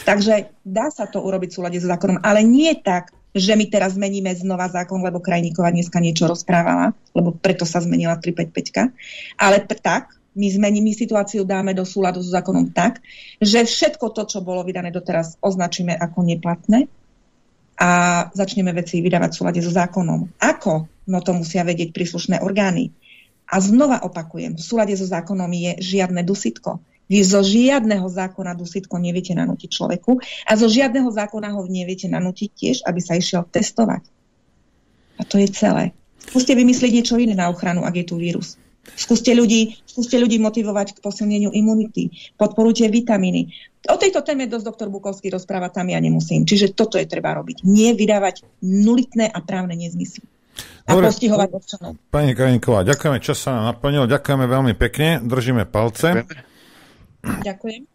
Takže dá sa to urobiť v súlade so zákonom, ale nie tak, že my teraz zmeníme znova zákon, lebo Krajníková dneska niečo rozprávala, lebo preto sa zmenila 355, ale tak, my situáciu dáme do súladu so zákonom tak, že všetko to, čo bolo vydané doteraz, označíme ako neplatné a začneme veci vydávať v súlade so zákonom. Ako? No to musia vedieť príslušné orgány. A znova opakujem, v súlade so zákonom je žiadne dusítko. Vy zo žiadneho zákona dusítko neviete nanútiť človeku a zo žiadneho zákona ho neviete nanútiť tiež, aby sa išiel testovať. A to je celé. Skúste vymyslieť niečo iné na ochranu, ak je tu vírus. Skúste ľudí motivovať k posilneniu imunity. Podporujte vitamíny. O tejto téme dosť doktor Bukovský rozpráva, tam ja nemusím. Čiže toto je treba robiť. Nie vydávať nulitné a právne nezmysly. Dobre, a postihovať občanov. Pani Krajníková, ďakujeme, čas sa nám naplnil, ďakujeme veľmi pekne, držíme palce. Ďakujem.